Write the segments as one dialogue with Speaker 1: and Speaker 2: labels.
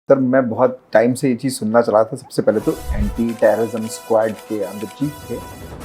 Speaker 1: Sir मैं बहुत time से ये चीज़ सुनना चला था। सबसे पहले तो एंटी टेररिज्म स्क्वाड के अंदर चीफ थे,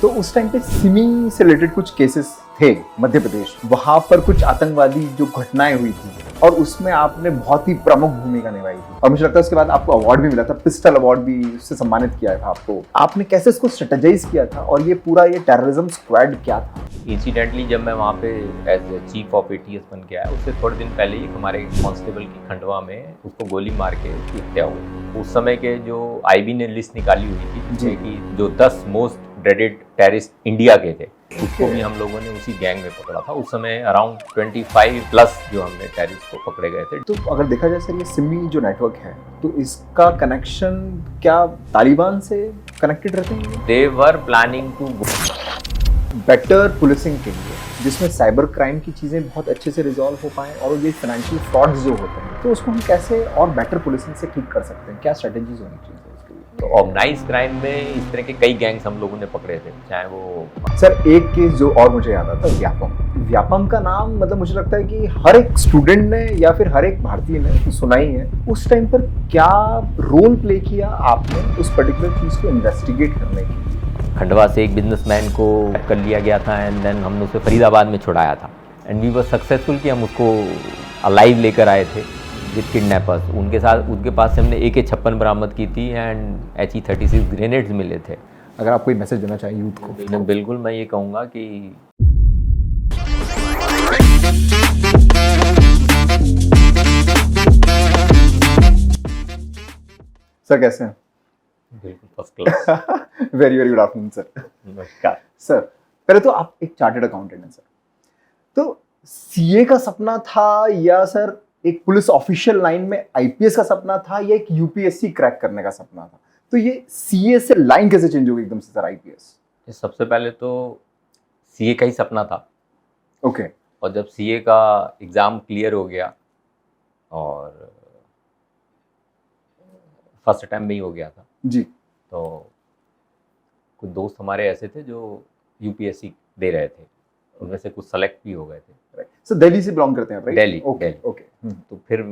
Speaker 1: तो उस टाइम पे सिमी से रिलेटेड कुछ केसेस थे मध्य प्रदेश। वहाँ पर कुछ आतंकवादी जो घटनाएं हुई थी और उसमें आपने बहुत ही प्रमुख भूमिका निभाई थी और मुझे लगता है उसके बाद आपको अवार्ड भी मिला था, पिस्टल अवार्ड भी उससे सम्मानित किया था आपको। आपने कैसे इसको स्ट्रेटेजाइज किया था और ये पूरा ये टेररिज्म स्क्वाड क्या था?
Speaker 2: इंसिडेंटली जब मैं वहाँ पे एज चीफ ऑफ एटीएस बन के आया, उससे थोड़े दिन पहले ही हमारे कांस्टेबल की खंडवा में उसको गोली मार के उसकी हत्या हुई। उस समय के जो आईबी ने लिस्ट निकाली हुई थी जिसमें कि जो 10 मोस्ट ड्रेडेड टेररिस्ट इंडिया के थे, उसको भी हम लोगों ने उसी गैंग में पकड़ा था। उस समय अराउंड 25 प्लस जो हमने टेररिस्ट को पकड़े गए थे।
Speaker 1: तो अगर देखा जाए सर, ये सिमी जो नेटवर्क है तो इसका कनेक्शन क्या तालिबान से कनेक्टेड रहते हैं?
Speaker 2: They were planning to
Speaker 1: better policing के लिए, जिसमें साइबर क्राइम की चीज़ें बहुत अच्छे से रिजॉल्व हो पाएँ और ये फाइनेंशियल फ्रॉड्स जो होते हैं तो उसको हम कैसे और बेटर पुलिसिंग से ठीक कर सकते हैं? क्या स्ट्रेटेजीज होनी चाहिए उसके लिए?
Speaker 2: तो ऑर्गेनाइज क्राइम में इस तरह के कई गैंग्स हम लोगों ने पकड़े थे, चाहे वो
Speaker 1: सर एक केस जो और मुझे याद आता है, व्यापम। व्यापम का नाम मतलब मुझे लगता है कि हर एक स्टूडेंट ने या फिर हर एक भारतीय ने तो सुना ही है। उस टाइम पर क्या रोल प्ले किया आपने उस पर्टिकुलर चीज़ को इन्वेस्टिगेट करने के लिए?
Speaker 2: खंडवा से एक बिजनेसमैन को कर लिया गया था एंड देन हमने उसे फरीदाबाद में छुड़ाया था एंड वी वर सक्सेसफुल कि हम उसको अलाइव लेकर आए थे विद किडनैपर्स। उनके पास से हमने AK-56 बरामद की थी एंड HE-36 ग्रेनेड्स मिले थे।
Speaker 1: अगर आप कोई मैसेज देना चाहें यूथ को?
Speaker 2: बिल्कुल मैं ये कहूँगा कि
Speaker 1: सर कैसे हैं?
Speaker 2: बिल्कुल first class.
Speaker 1: Very very good afternoon sir.
Speaker 2: नमस्कार
Speaker 1: सर पहले तो आप एक चार्टर्ड अकाउंटेंट हैं सर, तो सीए का सपना था या सर एक पुलिस ऑफिशियल लाइन में आईपीएस का सपना था या एक यूपीएससी क्रैक करने का सपना था? तो ये सीए से लाइन कैसे चेंज हो गई एकदम से सर आईपीएस?
Speaker 2: सबसे पहले तो सीए का ही सपना था।
Speaker 1: ओके।
Speaker 2: और जब सीए का एग्ज़ाम क्लियर हो गया और फर्स्ट अटैम्प्ट में ही हो गया था
Speaker 1: जी,
Speaker 2: तो कुछ दोस्त हमारे ऐसे थे जो यूपीएससी दे रहे थे, उनमें से कुछ सेलेक्ट भी हो गए थे।
Speaker 1: सर दिल्ली से बिलोंग करते हैं आप, right?
Speaker 2: Delhi,
Speaker 1: okay
Speaker 2: Delhi.
Speaker 1: Okay.
Speaker 2: तो फिर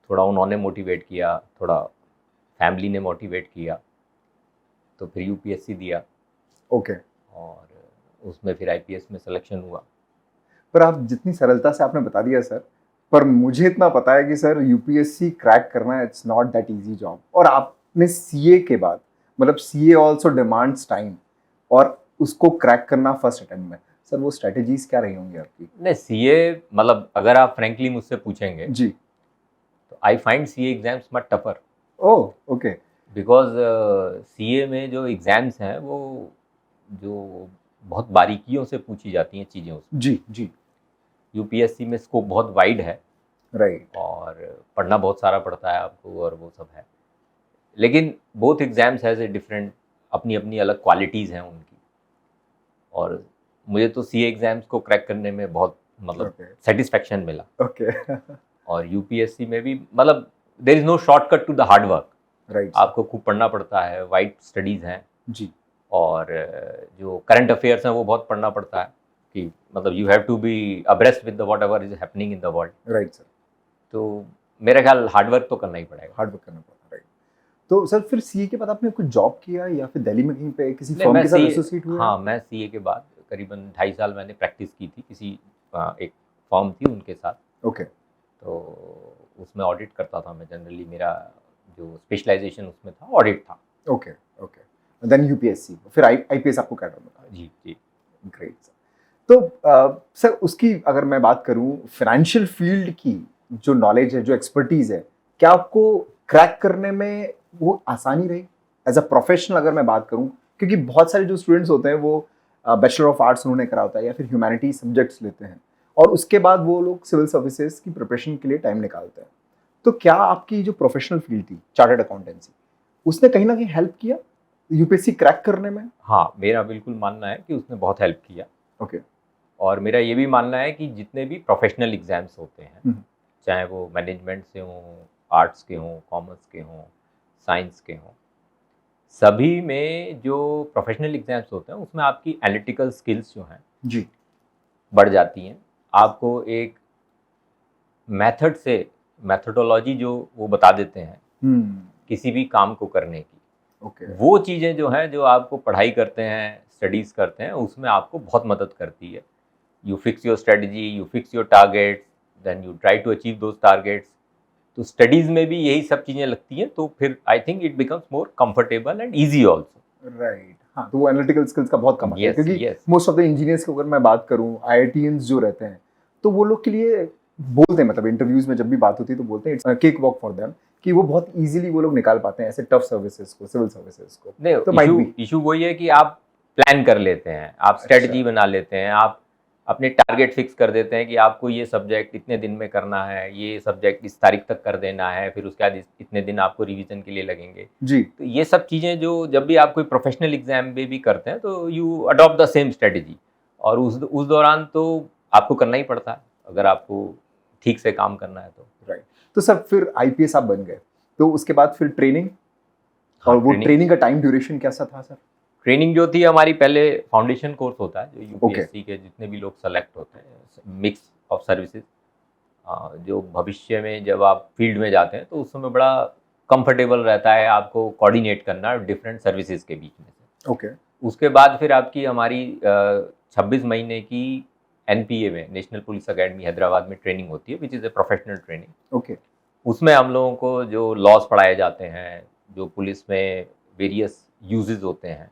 Speaker 2: थोड़ा उन्होंने मोटिवेट किया, थोड़ा फैमिली ने मोटिवेट किया, तो फिर यूपीएससी दिया
Speaker 1: ओके।
Speaker 2: और उसमें फिर आईपीएस में सिलेक्शन हुआ।
Speaker 1: पर आप जितनी सरलता से आपने बता दिया सर, पर मुझे इतना पता है कि सर यूपीएससी क्रैक करना it's not that easy job. और आपने सीए के बाद मतलब सीए आल्सो डिमांड्स टाइम और उसको क्रैक करना फर्स्ट अटेम्प्ट में, सर वो स्ट्रेटेजीज क्या रही होंगी आपकी?
Speaker 2: नहीं, सीए मतलब अगर आप फ्रेंकली मुझसे पूछेंगे
Speaker 1: जी।
Speaker 2: तो I find CA exams much tougher.
Speaker 1: Oh okay.
Speaker 2: Because CA में जो एग्ज़ाम्स हैं वो जो बहुत बारीकियों से पूछी जाती हैं चीज़ें उसमें।
Speaker 1: जी जी।
Speaker 2: यूपीएससी में स्कोप बहुत वाइड है
Speaker 1: राइट।
Speaker 2: और पढ़ना बहुत सारा पड़ता है आपको और वो सब है, लेकिन both exams has a different, अपनी अपनी अलग क्वालिटीज़ हैं उनकी। और मुझे तो सीए एग्ज़ाम्स को क्रैक करने में बहुत मतलब सेटिस्फेक्शन मिला।
Speaker 1: ओके।
Speaker 2: और यूपीएससी में भी मतलब there is no shortcut to the hard work.
Speaker 1: Right.
Speaker 2: आपको खूब पढ़ना पड़ता है, वाइड स्टडीज़ हैं
Speaker 1: जी।
Speaker 2: और जो करंट अफेयर्स हैं वो बहुत पढ़ना पड़ता है कि मतलब you have to be abreast with the whatever is happening in the world.
Speaker 1: Right sir.
Speaker 2: तो मेरा ख्याल हार्ड वर्क तो करना ही पड़ेगा।
Speaker 1: हार्ड वर्क करना पड़ता है, राइट। तो सर फिर सीए के बाद आपने कुछ जॉब किया या फिर दिल्ली में कहीं पे किसी
Speaker 2: नहीं,
Speaker 1: फर्म
Speaker 2: मैं
Speaker 1: के साथ
Speaker 2: CA
Speaker 1: एसोसिएट हुए?
Speaker 2: हाँ, मैं सीए के बाद करीबन 2.5 साल मैंने प्रैक्टिस की थी किसी एक फर्म थी उनके साथ।
Speaker 1: ओके।
Speaker 2: तो उसमें ऑडिट करता था मैं जनरली, मेरा जो स्पेशलाइजेशन उसमें था ऑडिट था।
Speaker 1: Okay okay. देन यूपीएससी, फिर आईपीएस आपको क्या करना था?
Speaker 2: जी जी।
Speaker 1: Great sir. तो सर उसकी अगर मैं बात करूं फाइनेंशियल फील्ड की जो नॉलेज है, जो एक्सपर्टीज है, क्या आपको क्रैक करने में वो आसानी रही एज अ प्रोफेशनल? अगर मैं बात करूं, क्योंकि बहुत सारे जो स्टूडेंट्स होते हैं वो बैचलर ऑफ आर्ट्स उन्होंने करा होता है या फिर ह्यूमैनिटी सब्जेक्ट्स लेते हैं और उसके बाद वो लोग सिविल सर्विसेज की प्रिपरेशन के लिए टाइम निकालते हैं। तो क्या आपकी जो प्रोफेशनल फील्ड थी चार्टर्ड अकाउंटेंसी, उसने कहीं ना कहीं हेल्प किया यूपीएससी क्रैक करने में?
Speaker 2: हाँ, मेरा बिल्कुल मानना है कि उसने बहुत हेल्प किया।
Speaker 1: ओके।
Speaker 2: और मेरा ये भी मानना है कि जितने भी प्रोफेशनल एग्ज़ाम्स होते हैं, चाहे वो मैनेजमेंट से हों, आर्ट्स के हों, कॉमर्स के हों, साइंस के हों, सभी में जो प्रोफेशनल एग्ज़ाम्स होते हैं उसमें आपकी एनालिटिकल स्किल्स जो हैं
Speaker 1: जी।
Speaker 2: बढ़ जाती हैं। आपको एक मेथड से मेथोडोलॉजी जो वो बता देते हैं किसी भी काम को करने की,
Speaker 1: ओके
Speaker 2: वो चीज़ें जो हैं, जो आपको पढ़ाई करते हैं, स्टडीज़ करते हैं, उसमें आपको बहुत मदद करती है। You fix your strategy, you fix your targets, then you try to achieve those targets. तो स्टडीज़ में भी यही सब चीज़ें लगती हैं, तो फिर I think it becomes more comfortable and easy also.
Speaker 1: Right. हाँ, तो वो एनालिटिकल स्किल्स का बहुत कम आता है,
Speaker 2: यस
Speaker 1: क्योंकि
Speaker 2: yes
Speaker 1: most of the engineers की अगर मैं बात करूं, आईआईटीएंस जो रहते हैं, तो वो लोग के लिए बोलते हैं, मतलब इंटरव्यूज में जब भी बात होती है तो बोलते हैं it's cake walk for them, कि वो बहुत इजीली वो लोग निकाल पाते हैं ऐसे टफ सर्विसेज को, सिविल सर्विसेज को।
Speaker 2: नहीं,
Speaker 1: तो माइट बी
Speaker 2: इशू वही है कि आप प्लान कर लेते हैं, आप स्ट्रेटजी
Speaker 1: अच्छा।
Speaker 2: बना लेते हैं, आप अपने टारगेट फिक्स कर देते हैं कि आपको ये सब्जेक्ट इतने दिन में करना है, ये सब्जेक्ट इस तारीख तक कर देना है, फिर उसके बाद इतने दिन आपको रिवीजन के लिए लगेंगे।
Speaker 1: जी।
Speaker 2: तो ये सब चीज़ें जो जब भी आप कोई प्रोफेशनल एग्जाम में भी करते हैं, तो you adopt the same strategy, और उस दौरान तो आपको करना ही पड़ता है अगर आपको ठीक से काम करना है तो।
Speaker 1: राइट। तो सर फिर आईपीएस आप बन गए, तो उसके बाद फिर ट्रेनिंग, और
Speaker 2: हाँ,
Speaker 1: वो ट्रेनिंग का टाइम ड्यूरेशन कैसा था सर?
Speaker 2: ट्रेनिंग जो थी हमारी, पहले फाउंडेशन कोर्स होता है जो
Speaker 1: Okay.
Speaker 2: यूपीएससी के जितने भी लोग सेलेक्ट होते हैं, मिक्स ऑफ सर्विसेज, जो भविष्य में जब आप फील्ड में जाते हैं तो उस समय बड़ा कंफर्टेबल रहता है आपको कोऑर्डिनेट करना डिफरेंट सर्विसेज के बीच में से।
Speaker 1: ओके
Speaker 2: उसके बाद फिर आपकी हमारी 26 महीने की एनपीए में, नेशनल पुलिस अकेडमी हैदराबाद में ट्रेनिंग होती है, which is a professional training.
Speaker 1: Okay
Speaker 2: उसमें हम लोगों को जो लॉज पढ़ाए जाते हैं, जो पुलिस में वेरियस यूजेस होते हैं,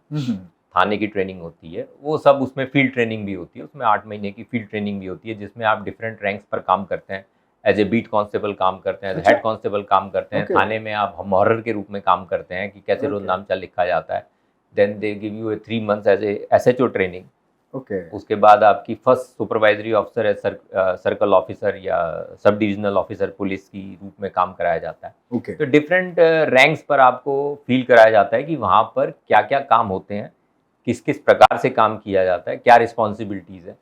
Speaker 2: थाने की ट्रेनिंग होती है, वो सब उसमें फील्ड ट्रेनिंग भी होती है। उसमें 8 महीने की फील्ड ट्रेनिंग भी होती है, जिसमें आप डिफरेंट रैंक्स पर काम करते हैं। एज ए बीट कांस्टेबल काम करते हैं, एज
Speaker 1: अच्छा।
Speaker 2: हेड कांस्टेबल काम करते हैं,
Speaker 1: Okay.
Speaker 2: थाने में आप मॉरर के रूप में काम करते हैं कि कैसे रोज
Speaker 1: Okay.
Speaker 2: नामचा लिखा जाता है। Then they give you a 3 months as a SHO training.
Speaker 1: Okay
Speaker 2: उसके बाद आपकी first supervisory officer as circle officer या सब डिविजनल ऑफिसर पुलिस की रूप में काम कराया जाता है।
Speaker 1: ओके
Speaker 2: तो डिफरेंट रैंक्स पर आपको फील कराया जाता है कि वहाँ पर क्या क्या काम होते हैं, किस किस प्रकार से काम किया जाता है, क्या रिस्पॉन्सिबिलिटीज़ है,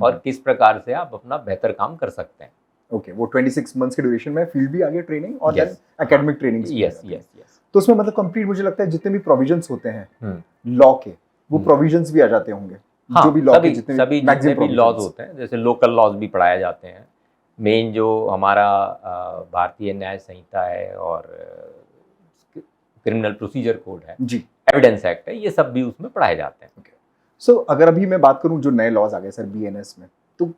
Speaker 2: और किस प्रकार से आप अपना बेहतर काम कर सकते हैं।
Speaker 1: ओके वो 26 मंथ्स के ड्यूरेशन में फील्ड भी आगे ट्रेनिंग और
Speaker 2: Yes.
Speaker 1: Then academic training.
Speaker 2: Yes yes yes.
Speaker 1: तो उसमें मतलब कंप्लीट मुझे लगता है जितने भी प्रोविजंस होते हैं
Speaker 2: हम्म।
Speaker 1: लॉ के, वो प्रोविजंस भी आ जाते होंगे।
Speaker 2: हाँ,
Speaker 1: जो भी लॉ के जितने
Speaker 2: जितने भी लॉज होते हैं, जैसे लोकल लॉज भी पढ़ाए जाते हैं। मेन जो हमारा भारतीय न्याय संहिता है और क्रिमिनल प्रोसीजर कोड है
Speaker 1: जी,
Speaker 2: एविडेंस एक्ट है, ये सब भी उसमें पढ़ाए जाते हैं।
Speaker 1: सो अगर अभी मैं बात करूं जो नए लॉज आ गए सर बीएनएस में, तो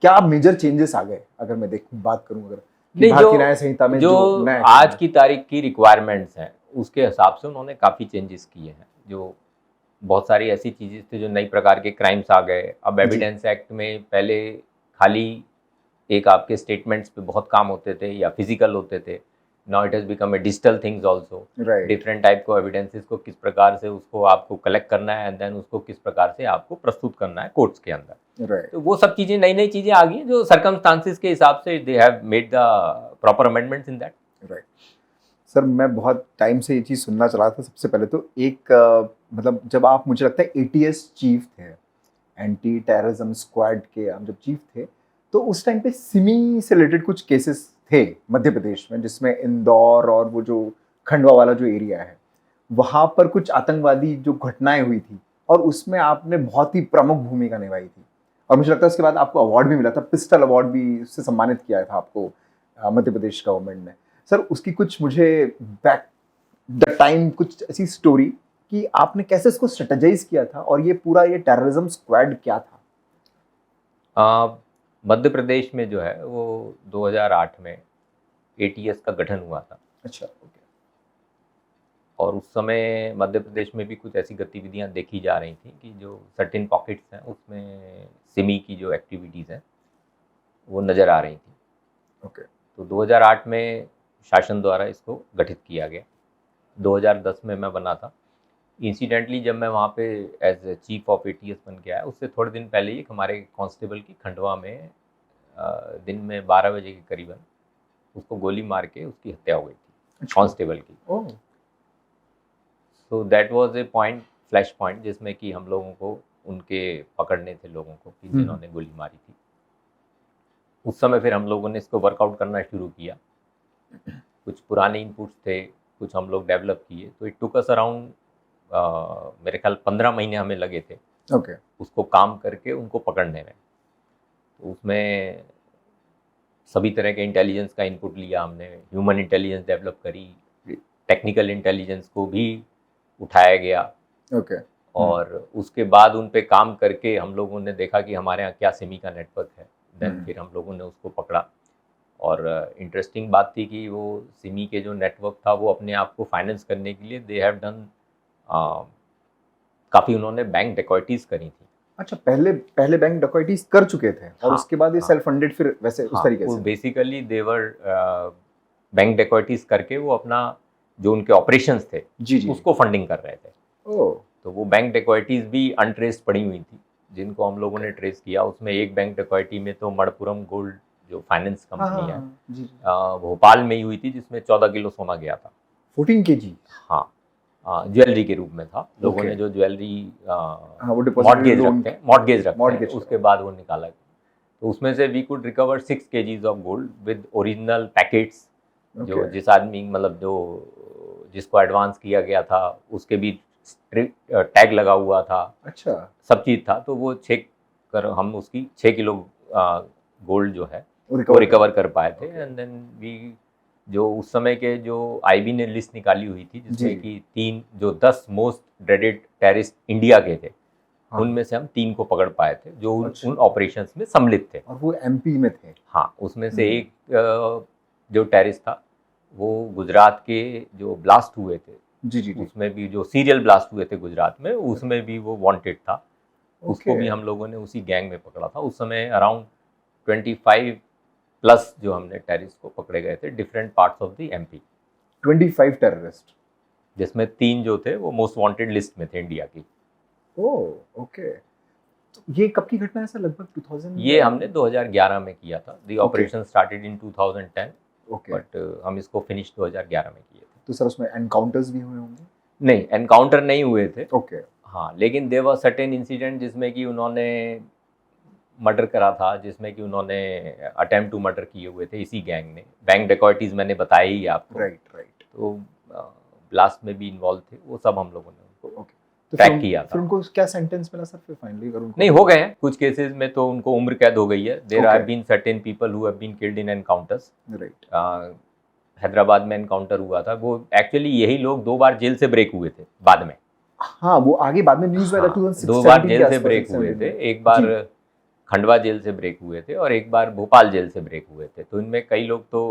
Speaker 1: क्या मेजर चेंजेस आ गए? अगर मैं बात करूं अगर
Speaker 2: नहीं,
Speaker 1: भारतीय न्याय संहिता में
Speaker 2: जो
Speaker 1: नया
Speaker 2: आज की तारीख की रिक्वायरमेंट्स हैं उसके हिसाब से उन्होंने काफ़ी चेंजेस किए हैं। जो बहुत सारी ऐसी चीज़ें थी, जो नई प्रकार के क्राइम्स आ गए। अब एविडेंस एक्ट में पहले खाली एक आपके स्टेटमेंट्स पे बहुत काम होते थे या फिजिकल होते थे। Now it has become a digital things also.
Speaker 1: Right
Speaker 2: different type को एविडेंसेस को किस प्रकार से उसको आपको कलेक्ट करना है एंड देन उसको किस प्रकार से आपको प्रस्तुत करना है कोर्ट्स के अंदर।
Speaker 1: राइट
Speaker 2: तो वो सब चीज़ें, नई नई चीज़ें आ गई हैं जो सर्कमस्टांसिस के हिसाब से they have made the proper amendments in that.
Speaker 1: Right. Sir मैं बहुत टाइम से ये चीज़ सुनना चाह रहा था। सबसे पहले तो एक मतलब जब आप, मुझे लगता है एटीएस चीफ थे, एंटी टेररिज्म स्क्वाड के आप जब चीफ थे, तो उस टाइम पे सिमी से रिलेटेड कुछ केसेस थे मध्य प्रदेश में, जिसमें इंदौर और वो जो खंडवा वाला जो एरिया है, वहाँ पर कुछ आतंकवादी जो घटनाएं हुई थी, और उसमें आपने बहुत ही प्रमुख भूमिका निभाई थी। और मुझे लगता है उसके बाद आपको अवार्ड भी मिला था, पिस्टल अवार्ड भी, उससे सम्मानित किया था आपको मध्य प्रदेश गवर्नमेंट ने। सर उसकी कुछ मुझे बैक द टाइम कुछ ऐसी स्टोरी कि आपने कैसे इसको स्ट्रेटेजाइज किया था, और ये पूरा ये टेररिज्म स्क्वाड क्या था?
Speaker 2: मध्य प्रदेश में जो है वो 2008 में एटीएस का गठन हुआ था।
Speaker 1: अच्छा, ओके।
Speaker 2: और उस समय मध्य प्रदेश में भी कुछ ऐसी गतिविधियां देखी जा रही थी कि जो सर्टेन पॉकेट्स हैं उसमें सिमी की जो एक्टिविटीज़ हैं वो नज़र आ रही थी।
Speaker 1: ओके।
Speaker 2: तो 2008 में शासन द्वारा इसको गठित किया गया। 2010 में मैं बना था। इंसिडेंटली जब मैं वहाँ पे एज चीफ ऑफ एटीएस बन के आया, उससे थोड़े दिन पहले ही हमारे कांस्टेबल की खंडवा में दिन में 12 बजे के करीबन उसको गोली मार के उसकी हत्या हुई थी, कांस्टेबल की।
Speaker 1: Oh.
Speaker 2: So that was a point, flash point, जिसमें कि हम लोगों को उनके पकड़ने थे लोगों को कि जिन्होंने गोली मारी थी। उस समय फिर हम लोगों ने इसको वर्कआउट करना शुरू किया। कुछ पुराने इनपुट्स थे, कुछ हम लोग डेवलप किए। तो इट टुक अस अराउंड मेरे ख्याल 15 महीने हमें लगे थे उसको काम करके उनको पकड़ने में। तो उसमें सभी तरह के इंटेलिजेंस का इनपुट लिया हमने, ह्यूमन इंटेलिजेंस डेवलप करी, टेक्निकल इंटेलिजेंस को भी उठाया गया।
Speaker 1: ओके।
Speaker 2: और उसके बाद उन पे काम करके हम लोगों ने देखा कि हमारे यहाँ क्या सिमी का नेटवर्क है। देन फिर हम लोगों ने उसको पकड़ा। और इंटरेस्टिंग बात थी कि वो सिमी के जो नेटवर्क था वो अपने आप को फाइनेंस करने के लिए दे हैव डन, काफ़ी उन्होंने बैंक डेकॉइटीज करी थी।
Speaker 1: अच्छा, पहले बैंक डकैतीज कर चुके थे और
Speaker 2: हाँ,
Speaker 1: उसके बाद ये
Speaker 2: हाँ।
Speaker 1: सेल्फ फंडेड फिर वैसे उस तरीके
Speaker 2: वो
Speaker 1: से।
Speaker 2: बेसिकली देवर बैंक डेकॉइटीज करके वो अपना जो उनके ऑपरेशंस थे
Speaker 1: जी जी।
Speaker 2: उसको फंडिंग कर रहे थे।
Speaker 1: ओह।
Speaker 2: तो वो बैंक डेकॉइटीज भी अनट्रेस्ड पड़ी हुई थी, जिनको हम लोगों ने ट्रेस किया। उसमें एक बैंक डेकॉइटी में तो मणपुरम गोल्ड जो फाइनेंस
Speaker 1: हाँ
Speaker 2: कंपनी
Speaker 1: हाँ
Speaker 2: है,
Speaker 1: हाँ, जी जी।
Speaker 2: भोपाल में ही हुई थी, जिसमें 14 किलो सोना गया था।
Speaker 1: 14 केजी।
Speaker 2: हाँ, ज्वेलरी के रूप में था। लोगों
Speaker 1: Okay.
Speaker 2: ने जो ज्वेलरी
Speaker 1: हाँ, वो डिपॉजिट
Speaker 2: मॉर्गेज रखते हैं, मॉर्गेज रखते हैं,
Speaker 1: Mortgage
Speaker 2: उसके बाद वो निकाला। तो उसमें से we could recover 6 kgs of gold with original packets, जो
Speaker 1: Okay.
Speaker 2: जिस आदमी मतलब जो जिसको एडवांस किया गया था उसके भी टैग लगा हुआ था,
Speaker 1: अच्छा।
Speaker 2: सब चीज़ था। तो वो चेक कर हम उसकी 6 किलो गोल्ड जो है
Speaker 1: वो
Speaker 2: वो रिकवर कर पाए थे।
Speaker 1: Okay.
Speaker 2: एंड देन वी जो उस समय के जो आईबी ने लिस्ट निकाली हुई थी,
Speaker 1: जी।
Speaker 2: जिसमें कि 3 जो 10 मोस्ट ड्रेडेड टेररिस्ट इंडिया के थे,
Speaker 1: हाँ।
Speaker 2: उनमें से हम 3 को पकड़ पाए थे जो
Speaker 1: अच्छा।
Speaker 2: उन ऑपरेशंस में सम्मिलित थे।
Speaker 1: और वो एमपी में थे।
Speaker 2: हाँ, उसमें से एक जो टेररिस्ट था वो गुजरात के जो ब्लास्ट हुए थे,
Speaker 1: जी जी जी।
Speaker 2: उसमें भी जो सीरियल ब्लास्ट हुए थे गुजरात में, उसमें भी वो वांटेड था। उसको
Speaker 1: Okay.
Speaker 2: भी हम लोगों ने उसी गैंग में पकड़ा था। उस समय अराउंड 25 प्लस जो हमने टेररिस्ट को पकड़े गए थे different parts of the MP,
Speaker 1: 25 terrorist.
Speaker 2: जिसमें 3 जो थे वो मोस्ट वांटेड लिस्ट में थे इंडिया की।
Speaker 1: Oh okay. तो ये कब की घटना है सर? लगभग 2000?
Speaker 2: ये हमने 2011 में किया था। The operation started in 2010,
Speaker 1: okay.
Speaker 2: But हम इसको फिनिश 2011 में किए थे।
Speaker 1: तो सर उसमें एनकाउंटर्स भी हुए होंगे?
Speaker 2: नहीं, एनकाउंटर नहीं हुए थे।
Speaker 1: ओके।
Speaker 2: हाँ, लेकिन देयर वर सर्टेन इंसिडेंट जिसमें कि उन्होंने मर्डर करा था, जिसमें कि उन्होंने अटेम्प्ट टू मर्डर किए हुए थे इसी गैंग ने। बैंक डेकॉइटीज मैंने बताया ही आपको।
Speaker 1: Right right.
Speaker 2: तो ब्लास्ट में भी इन्वॉल्व थे वो सब, हम लोगों ने उनको
Speaker 1: ओके। तो
Speaker 2: ट्रैक किया था।
Speaker 1: फिर उनको क्या सेंटेंस मिला सर फिर फाइनली? अगर उनको
Speaker 2: नहीं, हो गए हैं कुछ केसेस में तो उनको उम्र कैद हो गई है। There
Speaker 1: Okay.
Speaker 2: Have been certain people who have been killed in encounters.
Speaker 1: Right.
Speaker 2: Hyderabad में एनकाउंटर हुआ था, वो एक्चुअली यही लोग 2 बार जेल से ब्रेक हुए थे बाद में।
Speaker 1: हाँ, वो आगे बाद में न्यूज़ में
Speaker 2: हाँ,
Speaker 1: 2016
Speaker 2: 2 बार जेल
Speaker 1: के
Speaker 2: से
Speaker 1: आसपास,
Speaker 2: ब्रेक हुए
Speaker 1: 17
Speaker 2: थे।
Speaker 1: में।
Speaker 2: एक बार
Speaker 1: जी।
Speaker 2: खंडवा जेल से ब्रेक हुए थे और एक बार भोपाल जेल से ब्रेक हुए थे। तो इनमें कई लोग तो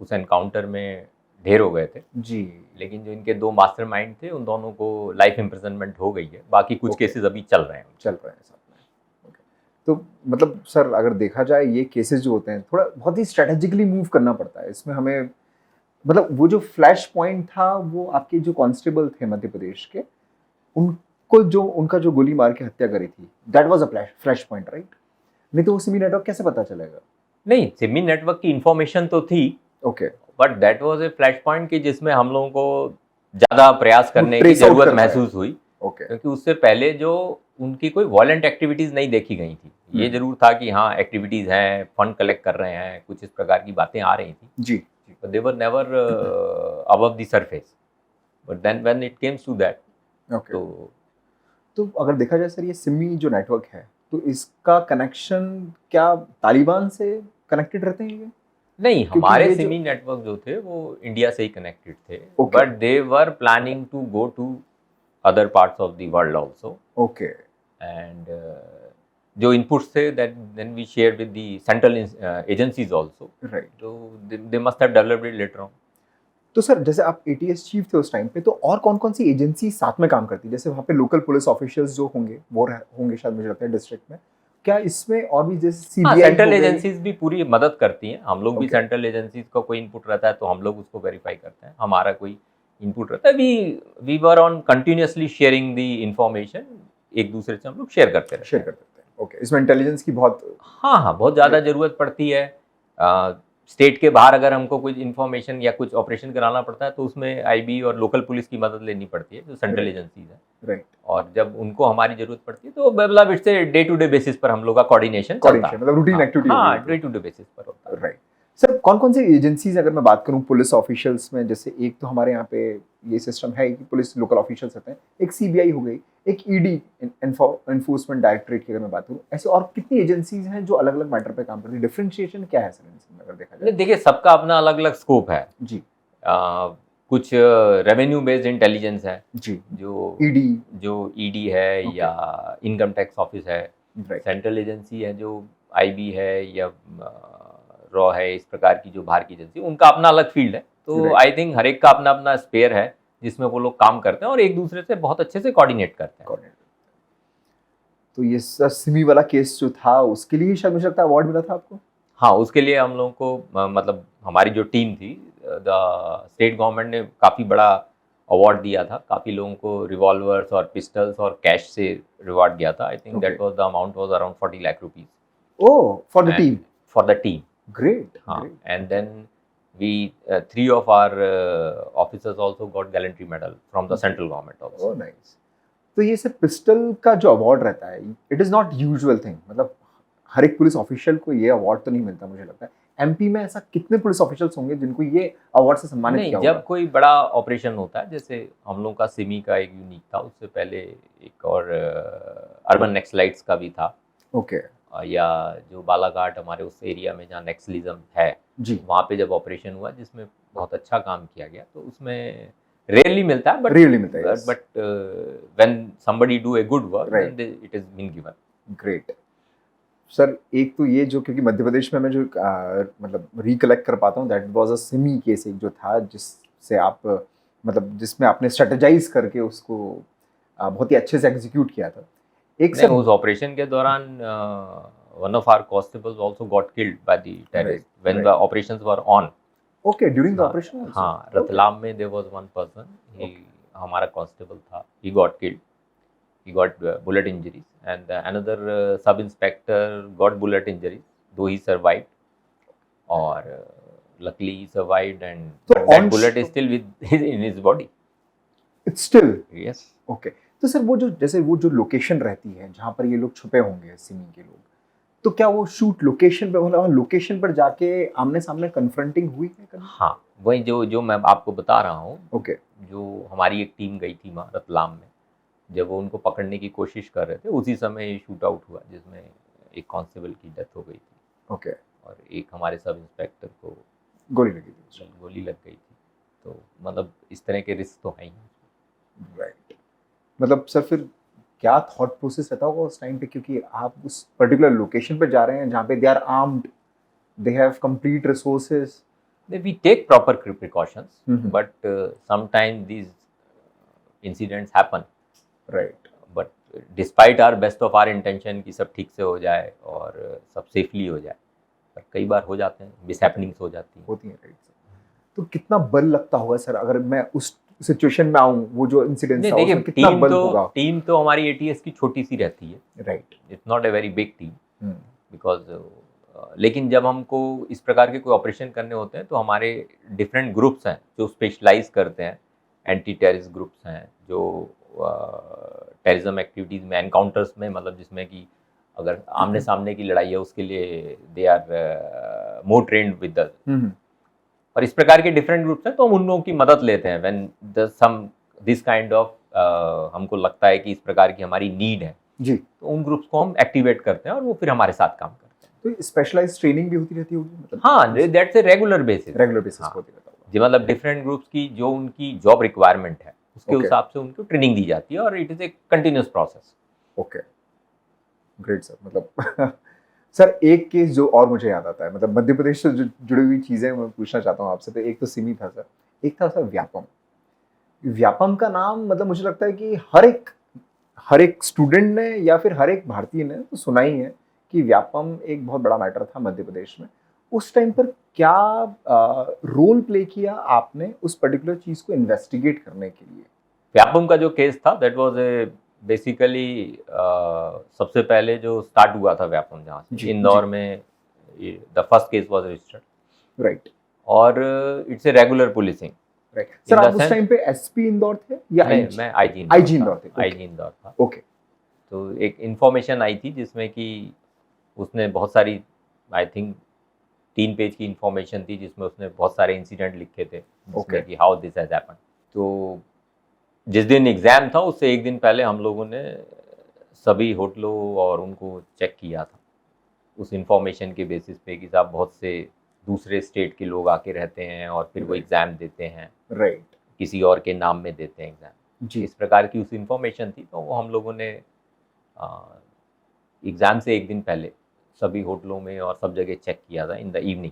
Speaker 2: उस एनकाउंटर में ढेर हो गए थे।
Speaker 1: जी।
Speaker 2: लेकिन जो इनके 2 मास्टरमाइंड थे उन दोनों को लाइफ इम्प्रिजनमेंट हो गई है। बाकी कुछ
Speaker 1: Okay.
Speaker 2: केसेस अभी चल रहे हैं।
Speaker 1: चल रहे हैं साथ में। ओके। तो मतलब सर अगर देखा जाए ये केसेस जो होते हैं थोड़ा बहुत ही स्ट्रेटेजिकली मूव करना पड़ता है इसमें हमें। मतलब वो जो फ्लैश पॉइंट था वो आपके जो कांस्टेबल थे मध्य प्रदेश के, उनको जो उनका जो गोली मार के हत्या करी थी, that was a flash point right? नहीं तो वो सिमी नेटवर्क कैसे पता चलेगा?
Speaker 2: नहीं, सिमी नेटवर्क की इंफॉर्मेशन तो थी,
Speaker 1: okay.
Speaker 2: But that was A flash point कि जिसमें हम लोगों को ज़्यादा प्रयास करने की
Speaker 1: trace out
Speaker 2: ज़रूरत
Speaker 1: कर पाए।
Speaker 2: महसूस हुई।
Speaker 1: ओके।
Speaker 2: क्योंकि उससे पहले जो उनकी कोई वॉलेंट एक्टिविटीज़ नहीं देखी गई थी। ये जरूर था कि हाँ एक्टिविटीज़ हैं, फंड कलेक्ट कर रहे हैं, कुछ इस प्रकार की बातें आ रही थी,
Speaker 1: जी।
Speaker 2: but they were never above the surface. But then when it comes to that,
Speaker 1: okay.
Speaker 2: तो
Speaker 1: तो अगर देखा जाए सर ये सिमी जो नेटवर्क है तो इसका कनेक्शन क्या तालिबान से कनेक्टेड रहते हैं ये?
Speaker 2: नहीं,
Speaker 1: क्योंकि
Speaker 2: हमारे
Speaker 1: ये जो-
Speaker 2: सिमी नेटवर्क जो थे वो इंडिया से ही कनेक्टेड थे,
Speaker 1: Okay.
Speaker 2: But they were planning to go to other parts of the world also.
Speaker 1: Okay.
Speaker 2: And जो इनपुट्स थे that then we share with the central agencies also,
Speaker 1: right.
Speaker 2: तो they must have developed it later on.
Speaker 1: तो sir जैसे आप ATS chief थे उस time पे, तो और कौन कौन सी एजेंसी साथ में काम करती है? जैसे वहाँ पे लोकल पुलिस ऑफिशियल्स जो होंगे वो होंगे शायद, मुझे लगता है डिस्ट्रिक्ट में। क्या इसमें और भी जैसे सीबीआई
Speaker 2: सेंट्रल एजेंसीज भी पूरी मदद करती हैं। हम लोग भी
Speaker 1: Okay.
Speaker 2: सेंट्रल एजेंसीज का कोई इनपुट रहता है तो हम लोग उसको वेरीफाई करते हैं। हमारा कोई इनपुट रहता है, we were on continuously sharing the information, एक दूसरे से हम लोग शेयर करते रहते
Speaker 1: शेयर
Speaker 2: हैं।
Speaker 1: कर देते हैं? ओके। इसमें इंटेलिजेंस की बहुत
Speaker 2: हाँ, बहुत ज़्यादा ज़रूरत पड़ती है। स्टेट के बाहर अगर हमको कुछ इन्फॉर्मेशन या कुछ ऑपरेशन कराना पड़ता है तो उसमें आईबी और लोकल पुलिस की मदद लेनी पड़ती है, जो सेंट्रल
Speaker 1: Right.
Speaker 2: एजेंसीज है।
Speaker 1: राइट।
Speaker 2: और जब उनको हमारी जरूरत पड़ती है तो मतलब इससे डे टू डे बेसिस पर हम लोग का कोऑर्डिनेशन चलता है।
Speaker 1: मतलब रूटीन एक्टिविटी।
Speaker 2: हाँ, डे टू डे बेसिस पर होता है।
Speaker 1: राइट। सर कौन कौन सी एजेंसीज अगर मैं बात करूं पुलिस ऑफिशियल्स में, जैसे एक तो हमारे यहाँ पे ये सिस्टम है कि पुलिस लोकल ऑफिशियल्स होते हैं, एक सीबीआई हो गई, एक ईडी एनफोर्समेंट डायरेक्टरेट की अगर मैं बात करूँ, ऐसे और कितनी एजेंसीज हैं जो अलग अलग मैटर पे काम करती है? डिफरेंशिएशन क्या है सर इनमें अगर देखा जाए?
Speaker 2: देखिए सबका अपना अलग अलग स्कोप है।
Speaker 1: जी
Speaker 2: कुछ रेवेन्यू बेस्ड इंटेलिजेंस है,
Speaker 1: जी,
Speaker 2: जो
Speaker 1: ईडी,
Speaker 2: ईडी है
Speaker 1: Okay.
Speaker 2: या इनकम टैक्स ऑफिस है,
Speaker 1: राइट,
Speaker 2: सेंट्रल एजेंसी है जो आईबी है या रॉ है, इस प्रकार की जो बाहर की एजेंसी, उनका अपना अलग फील्ड है। तो
Speaker 1: Right.
Speaker 2: आई थिंक हर एक का अपना अपना स्पेयर है जिसमें वो लोग काम करते हैं और एक दूसरे से बहुत अच्छे से कोऑर्डिनेट करते हैं।
Speaker 1: Got it. तो ये सर सिमी वाला केस जो था उसके लिए शायद मुझे लगता है अवार्ड मिला था आपको?
Speaker 2: हाँ, उसके लिए हम लोगों को मतलब हमारी जो टीम थी, द स्टेट गवर्नमेंट ने काफ़ी बड़ा अवार्ड दिया था, काफ़ी लोगों को रिवॉल्वर्स और पिस्टल्स और कैश से रिवार्ड दिया था। I think that
Speaker 1: Okay.
Speaker 2: Was the amount was around 40 lakh rupees
Speaker 1: Oh, for the team.
Speaker 2: For the team.
Speaker 1: Great,
Speaker 2: हाँ,
Speaker 1: great.
Speaker 2: And then we 3 of our officers also got gallantry medal from the central government also.
Speaker 1: Oh, nice. तो ये सब pistol का जो award रहता है, it is not usual thing, मतलब हर एक पुलिस ऑफिशियल को ये अवार्ड तो नहीं मिलता मुझे लगता है। एमपी में ऐसा कितने पुलिस ऑफिशियल्स होंगे जिनको ये अवार्ड से सम्मानित
Speaker 2: नहीं,
Speaker 1: किया
Speaker 2: जब
Speaker 1: होगा?
Speaker 2: कोई बड़ा ऑपरेशन होता है, जैसे हम लोग का सिमी का एक यूनिक था, उससे पहले एक और अर्बन नेक्सलाइट्स का भी था,
Speaker 1: ओके,
Speaker 2: या जो बालाघाट हमारे उस एरिया में जहाँ नेक्सलिज्म है,
Speaker 1: जी,
Speaker 2: वहाँ पे जब ऑपरेशन हुआ जिसमें बहुत अच्छा काम किया गया, तो उसमें रेयरली मिलता है, बट
Speaker 1: रियली मिलता है, yes.
Speaker 2: When somebody do a good work
Speaker 1: Right.
Speaker 2: Then it is been given.
Speaker 1: Great. Sir एक तो ये जो, क्योंकि मध्य प्रदेश में मैं जो मतलब रिकलेक्ट कर पाता हूँ, that was a Simi case एक जो था जिससे आप मतलब जिसमें आपने स्ट्रेटेजाइज करके उसको बहुत ही अच्छे से एग्जीक्यूट किया था। एक
Speaker 2: नहीं,
Speaker 1: सर
Speaker 2: उस ऑपरेशन के दौरान one of our constables also got killed by the terrorist when the operations were on.
Speaker 1: Okay, during the
Speaker 2: हाँ,
Speaker 1: ऑपरेशन आल्सो?
Speaker 2: हाँ, रतलाम में there was one person, he हमारा कांस्टेबल था, he got killed, he got bullet injuries, and another sub inspector got bullet injuries, though he survived, or luckily he survived, and
Speaker 1: So
Speaker 2: but that
Speaker 1: on
Speaker 2: bullet is still with in his body.
Speaker 1: It's still
Speaker 2: Yes.
Speaker 1: Okay. तो sir वो जो जैसे वो जो location रहती है जहाँ पर ये लोग छुपे होंगे सिमी के लोग, तो क्या वो शूट लोकेशन पे, मतलब लोकेशन पर जाके आमने सामने कन्फ्रंटिंग हुई है कभी?
Speaker 2: हाँ, वही जो मैं आपको बता रहा हूँ,
Speaker 1: ओके,
Speaker 2: जो हमारी एक टीम गई थी वहाँ रतलाम में, जब वो उनको पकड़ने की कोशिश कर रहे थे, उसी समय ये शूट आउट हुआ जिसमें एक कांस्टेबल की डेथ हो गई थी
Speaker 1: ओके,
Speaker 2: और एक हमारे सब इंस्पेक्टर को
Speaker 1: गोली लगी थी।
Speaker 2: गोली लग गई थी। तो मतलब इस तरह के रिस्क तो हैं ही।
Speaker 1: राइट, मतलब सर फिर क्या थॉट प्रोसेस रहता होगा उस टाइम पे, क्योंकि आप उस पर्टिकुलर लोकेशन पे जा रहे हैं जहाँ पे they are armed, they have complete resources.
Speaker 2: We take proper precautions,
Speaker 1: Mhm.
Speaker 2: but sometimes these incidents happen.
Speaker 1: Right,
Speaker 2: But despite our best of our intention कि सब ठीक से हो जाए और सब सेफली हो जाए, पर कई बार हो जाते हैं, मिसहैपनिंग्स हो जाती हैं।
Speaker 1: होती है, राइट। तो कितना बल लगता होगा सर अगर मैं उस सिचुएशन में आऊँ, वो जो इंसिडेंट
Speaker 2: नहीं,
Speaker 1: था
Speaker 2: देखिए
Speaker 1: उसमें कितना बल होगा?
Speaker 2: टीम तो हमारी एटीएस की छोटी सी रहती है,
Speaker 1: right,
Speaker 2: it's not a very big team, because लेकिन जब हमको इस प्रकार के कोई ऑपरेशन करने होते हैं तो हमारे डिफरेंट ग्रुप्स हैं जो स्पेशलाइज करते हैं, एंटी टेररिस्ट ग्रुप्स हैं जो टेररिज्म एक्टिविटीज़ में, एनकाउंटर्स में, मतलब जिसमें कि अगर आमने सामने की लड़ाई है उसके लिए they are more trained with us, और इस प्रकार के डिफरेंट ग्रुप्स हैं, तो हम उन लोगों की मदद लेते हैं when the some this kind of हमको लगता है कि इस प्रकार की हमारी नीड है
Speaker 1: जी,
Speaker 2: तो उन ग्रुप्स को हम एक्टिवेट करते हैं और वो फिर हमारे साथ काम करते हैं।
Speaker 1: तो स्पेशलाइज्ड ट्रेनिंग भी होती रहती होगी, मतलब
Speaker 2: हाँ, that's a regular basis,
Speaker 1: regular basis
Speaker 2: हाँ,
Speaker 1: पे होती रहता होगा।
Speaker 2: जी, मतलब डिफरेंट ग्रुप्स की जो उनकी जॉब रिक्वायरमेंट है उसके
Speaker 1: Okay.
Speaker 2: हिसाब से उनको ट्रेनिंग दी जाती है और it is a continuous process.
Speaker 1: Okay, great sir. मतलब सर एक केस जो और मुझे याद आता है, मतलब मध्य प्रदेश से जुड़ी हुई चीजें मैं पूछना चाहता हूँ आपसे। तो एक तो सिमी था सर, एक था सर व्यापम। व्यापम का नाम मतलब मुझे लगता है कि हर एक स्टूडेंट ने या फिर हर एक भारतीय ने तो सुना ही है कि व्यापम एक बहुत बड़ा मैटर था मध्य प्रदेश में। उस टाइम पर क्या रोल प्ले किया आपने उस पर्टिकुलर चीज को इन्वेस्टिगेट करने के लिए?
Speaker 2: व्यापम का जो केस था दैट वाज ए बेसिकली सबसे पहले जो स्टार्ट हुआ था व्यापम जहाँ से इंदौर में, the first case was registered,
Speaker 1: right,
Speaker 2: और it's a regular policing.
Speaker 1: Right sir, आप उस टाइम पे एसपी इंदौर थे या
Speaker 2: मैं आईजी
Speaker 1: इंदौर थे?
Speaker 2: आईजी इंदौर था।
Speaker 1: ओके,
Speaker 2: तो एक इंफॉर्मेशन आई थी जिसमें कि उसने बहुत सारी, आई थिंक 3 पेज की इंफॉर्मेशन थी जिसमें उसने बहुत सारे इंसिडेंट लिखे थे जिसमें कि हाउ दिस हैज हैपेंड। तो जिस दिन एग्ज़ाम था उससे एक दिन पहले हम लोगों ने सभी होटलों और उनको चेक किया था उस इंफॉर्मेशन के बेसिस पे कि साहब बहुत से दूसरे स्टेट के लोग आके रहते हैं और फिर वो एग्ज़ाम देते हैं,
Speaker 1: राइट,
Speaker 2: किसी और के नाम में देते हैं एग्ज़ाम।
Speaker 1: जी,
Speaker 2: इस प्रकार की उस इंफॉर्मेशन थी, तो वो हम लोगों ने एग्ज़ाम से एक दिन पहले सभी होटलों में और सब जगह चेक किया था in the evening.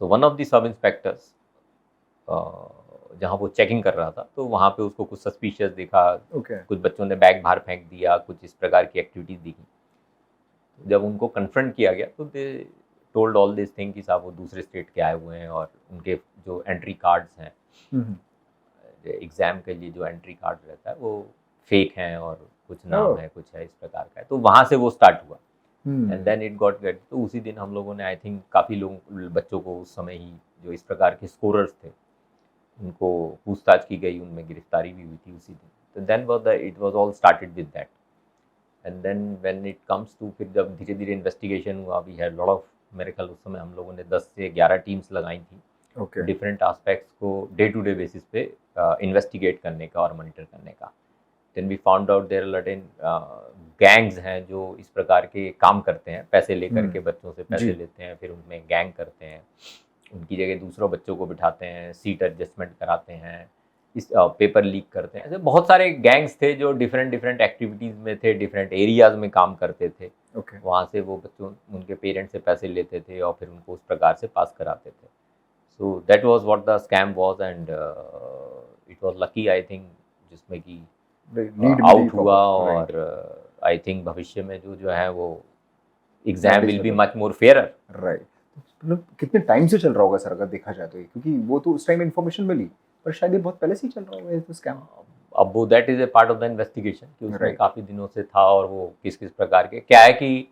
Speaker 2: So one of the sub inspectors जहाँ वो चेकिंग कर रहा था, तो वहाँ पे उसको कुछ सस्पिशियस दिखा,
Speaker 1: ओके,
Speaker 2: कुछ बच्चों ने बैग बाहर फेंक दिया, कुछ इस प्रकार की एक्टिविटीज़ दिखी। जब उनको कन्फ्रंट किया गया तो they told all this thing कि साहब वो दूसरे स्टेट के आए हुए हैं और उनके जो एंट्री कार्ड्स हैं,
Speaker 1: हम्म,
Speaker 2: एग्ज़ाम के लिए जो एंट्री कार्ड रहता है वो फेक हैं और कुछ नाम
Speaker 1: ओह,
Speaker 2: है, कुछ है, इस प्रकार का है। तो वहाँ से वो स्टार्ट हुआ and
Speaker 1: hmm,
Speaker 2: then it got get. तो उसी दिन हम लोगों ने आई थिंक काफ़ी लोगों बच्चों को उस समय ही जो इस प्रकार के स्कोरर्स थे उनको पूछताछ की गई, उनमें गिरफ्तारी भी हुई थी उसी दिन। तो then was the it was all started with that and then when it comes to, फिर जब धीरे धीरे इन्वेस्टिगेशन हुआ, वी हैड लॉट ऑफ, मेरे ख्याल उस समय हम लोगों ने 10 से 11 टीम्स लगाई थी
Speaker 1: ओके,
Speaker 2: डिफरेंट एस्पेक्ट्स को डे टू डे बेसिस पे इन्वेस्टिगेट करने का और मॉनिटर करने का। Then we found out there certain gangs हैं जो इस प्रकार के काम करते हैं, पैसे लेकर के बच्चों से पैसे
Speaker 1: जी,
Speaker 2: लेते हैं, फिर उनमें गैंग करते हैं, उनकी जगह दूसरों बच्चों को बिठाते हैं, सीट एडजस्टमेंट कराते हैं, इस पेपर लीक करते हैं। ऐसे बहुत सारे गैंग्स थे जो डिफरेंट डिफरेंट एक्टिविटीज़ में थे, डिफरेंट एरियाज़ में काम करते थे।
Speaker 1: ओके,
Speaker 2: वहाँ से वो बच्चों उनके पेरेंट्स से पैसे लेते थे और फिर उनको उस प्रकार से पास कराते थे। सो that was what the scam was and it was lucky I think, जिसमें कि
Speaker 1: लीड
Speaker 2: आउट हुआ
Speaker 1: राइट,
Speaker 2: और आई थिंक भविष्य में जो है वो एग्जाम
Speaker 1: नॉलेज
Speaker 2: विल बी
Speaker 1: मतलब,
Speaker 2: मच मोर फेयरर।
Speaker 1: राइट, मतलब कितने टाइम से चल रहा होगा सर अगर देखा जाए तो ये, क्योंकि वो तो उस टाइम इन्फॉर्मेशन मिली, पर शायद ये बहुत पहले से ही चल रहा होगा ये तो स्कैम,
Speaker 2: अब वो that is A part of the investigation कि उसमें
Speaker 1: राइट,
Speaker 2: काफ़ी दिनों से था और वो किस किस प्रकार के क्या है कि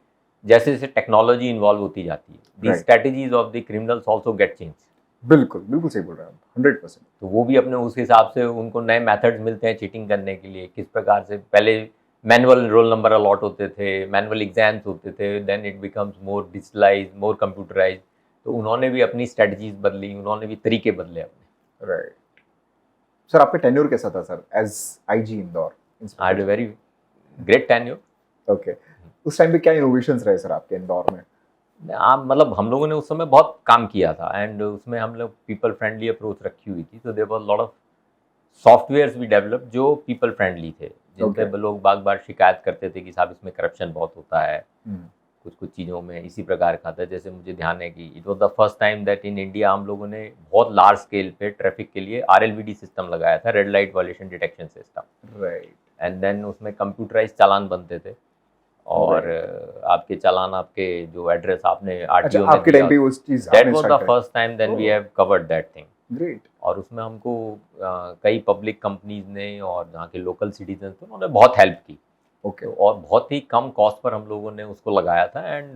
Speaker 2: जैसे जैसे टेक्नोलॉजी इन्वॉल्व होती जाती है, दी
Speaker 1: Right.
Speaker 2: Strategies of the criminals also get change.
Speaker 1: बिल्कुल, बिल्कुल सही बोल रहे हैं आप, 100%,
Speaker 2: तो वो भी अपने उस हिसाब से उनको नए मेथड्स मिलते हैं चीटिंग करने के लिए, किस प्रकार से पहले मैनुअल रोल नंबर अलॉट होते थे, मैनुअल एग्जाम्स होते थे, then it becomes more digitalise, more computerise. तो उन्होंने भी अपनी स्ट्रेटजीज बदली, उन्होंने भी तरीके बदले अपने।
Speaker 1: राइट। सर आपका टेन्योर कैसा था sir as IG Indore?
Speaker 2: I had a very great tenure.
Speaker 1: Okay, उस टाइम पे क्या इनोवेशंस रहे सर आपके इंदौर में?
Speaker 2: मतलब हम लोगों ने उस समय बहुत काम किया था एंड उसमें हम लोग पीपल फ्रेंडली अप्रोच रखी हुई थी। तो there was lot of softwares भी डेवलप जो पीपल फ्रेंडली थे, जिन पे
Speaker 1: Okay.
Speaker 2: लोग बार बार शिकायत करते थे कि साहब इसमें करप्शन बहुत होता है,
Speaker 1: हम्म,
Speaker 2: कुछ कुछ चीज़ों में इसी प्रकार का था। जैसे मुझे ध्यान है कि it was the first time that in India हम लोगों ने बहुत लार्ज स्केल पे ट्रैफिक के लिए RLVD सिस्टम लगाया था, red light violation detection system.
Speaker 1: Right,
Speaker 2: and then उसमें कंप्यूटराइज चालान बनते थे और आपके चालान, आपके जो एड्रेस आपने
Speaker 1: अच्छा
Speaker 2: RTO में
Speaker 1: आपके
Speaker 2: दिया,
Speaker 1: टाइम पे उस चीज
Speaker 2: दैट
Speaker 1: आपने
Speaker 2: वाज
Speaker 1: स्टार्ट
Speaker 2: द
Speaker 1: करी?
Speaker 2: First time then we
Speaker 1: Oh.
Speaker 2: Have covered that thing.
Speaker 1: Great,
Speaker 2: और उसमें हमको कई पब्लिक कंपनीज ने और जहाँ के लोकल सिटीजन थे उन्होंने बहुत हेल्प की।
Speaker 1: ओके,
Speaker 2: तो और बहुत ही कम कॉस्ट पर हम लोगों ने उसको लगाया था एंड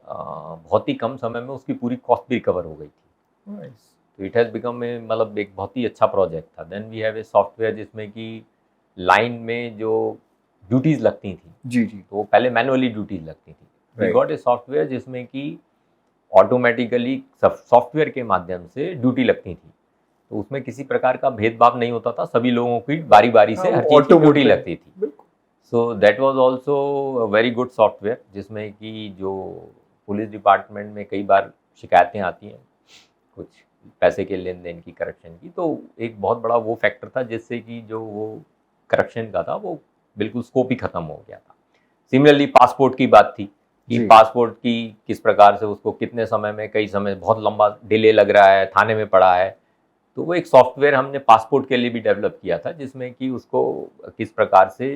Speaker 2: बहुत ही कम समय में उसकी पूरी कॉस्ट भी रिकवर हो गई थी।
Speaker 1: नाइस,
Speaker 2: तो इट हैज़ बिकम ए मतलब एक बहुत ही अच्छा प्रोजेक्ट था। Then we have a software जिसमें कि लाइन में जो ड्यूटीज़ लगती थी,
Speaker 1: जी जी,
Speaker 2: तो वो पहले मैनुअली ड्यूटीज़ लगती थी। We
Speaker 1: Right.
Speaker 2: Got a software जिसमें कि ऑटोमेटिकली सॉफ्टवेयर के माध्यम से ड्यूटी लगती थी। तो उसमें किसी प्रकार का भेदभाव नहीं होता था, सभी लोगों की बारी बारी से
Speaker 1: हाँ,
Speaker 2: हर
Speaker 1: वो
Speaker 2: चीज़ की ड्यूटी
Speaker 1: automated,
Speaker 2: लगती थी।
Speaker 1: बिल्कुल,
Speaker 2: सो that was also very good software, जिसमें कि जो पुलिस डिपार्टमेंट में कई बार शिकायतें आती हैं कुछ पैसे के लेन देन की, करप्शन की, तो एक बहुत बड़ा वो फैक्टर था जिससे कि जो वो करप्शन का था वो बिल्कुल स्कोप ही खत्म हो गया था। सिमिलरली पासपोर्ट की बात थी कि
Speaker 1: जी,
Speaker 2: पासपोर्ट की किस प्रकार से उसको कितने समय में, कई समय बहुत लंबा डिले लग रहा है, थाने में पड़ा है। तो वो एक सॉफ्टवेयर हमने पासपोर्ट के लिए भी डेवलप किया था जिसमें कि उसको किस प्रकार से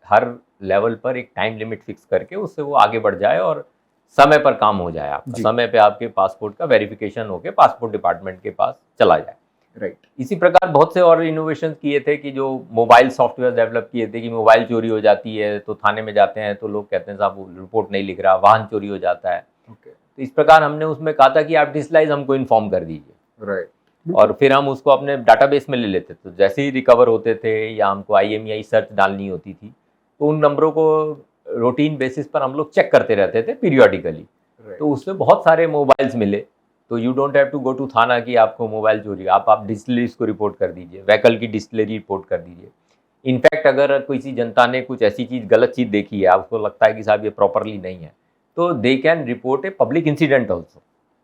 Speaker 2: हर लेवल पर एक टाइम लिमिट फिक्स करके उससे वो आगे बढ़ जाए और समय पर काम हो जाए, आपका
Speaker 1: जी,
Speaker 2: समय पे आपके पासपोर्ट का वेरिफिकेशन होके पासपोर्ट डिपार्टमेंट के पास चला जाए।
Speaker 1: राइट,
Speaker 2: इसी प्रकार बहुत से और इनोवेशन किए थे कि जो मोबाइल सॉफ्टवेयर डेवलप किए थे कि मोबाइल चोरी हो जाती है तो थाने में जाते हैं तो लोग कहते हैं साहब वो रिपोर्ट नहीं लिख रहा, वाहन चोरी हो जाता है।
Speaker 1: ओके,
Speaker 2: तो इस प्रकार हमने उसमें कहा था कि आप डिजिटलाइज हमको इन्फॉर्म कर दीजिए
Speaker 1: राइट,
Speaker 2: और फिर हम उसको अपने डाटाबेस में ले लेते। तो जैसे ही रिकवर होते थे या हमको IMEI सर्च डालनी होती थी तो उन नंबरों को रूटीन बेसिस पर हम लोग चेक करते रहते थे पीरियोडिकली।
Speaker 1: राइट,
Speaker 2: तो उसमें बहुत सारे मोबाइल्स मिले तो you don't have to go to thana कि आपको मोबाइल चोरी, आप डिस्टिलरीज को रिपोर्ट कर दीजिए, व्हीकल की डिस्टिलरी रिपोर्ट कर दीजिए। इनफैक्ट अगर किसी जनता ने कुछ ऐसी चीज़, गलत चीज़ देखी है, आपको लगता है कि साहब ये प्रॉपरली नहीं है, तो they can report a public incident also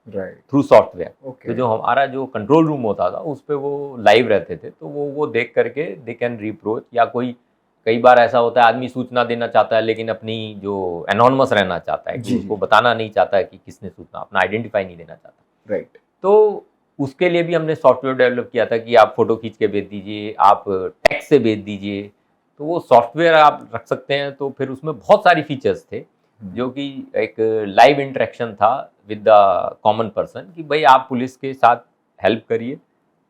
Speaker 1: right
Speaker 2: through software.
Speaker 1: Okay
Speaker 2: तो जो हमारा जो कंट्रोल रूम होता था उस पर वो लाइव रहते थे, तो वो देख करके दे कैन रिप्रोच। या कोई कई बार ऐसा होता है आदमी सूचना देना चाहता है लेकिन अपनी जो एनोनिमस रहना चाहता है, कि
Speaker 1: जी,
Speaker 2: उसको
Speaker 1: जी।
Speaker 2: बताना नहीं चाहता है कि किसने सूचना, अपना आइडेंटिफाई नहीं देना चाहता,
Speaker 1: राइट
Speaker 2: तो उसके लिए भी हमने सॉफ्टवेयर डेवलप किया था कि आप फोटो खींच के भेज दीजिए, आप टेक्स्ट से भेज दीजिए। तो वो सॉफ्टवेयर आप रख सकते हैं। तो फिर उसमें बहुत सारी फीचर्स थे जो कि एक लाइव इंटरेक्शन था विद द कॉमन पर्सन, कि भाई आप पुलिस के साथ हेल्प करिए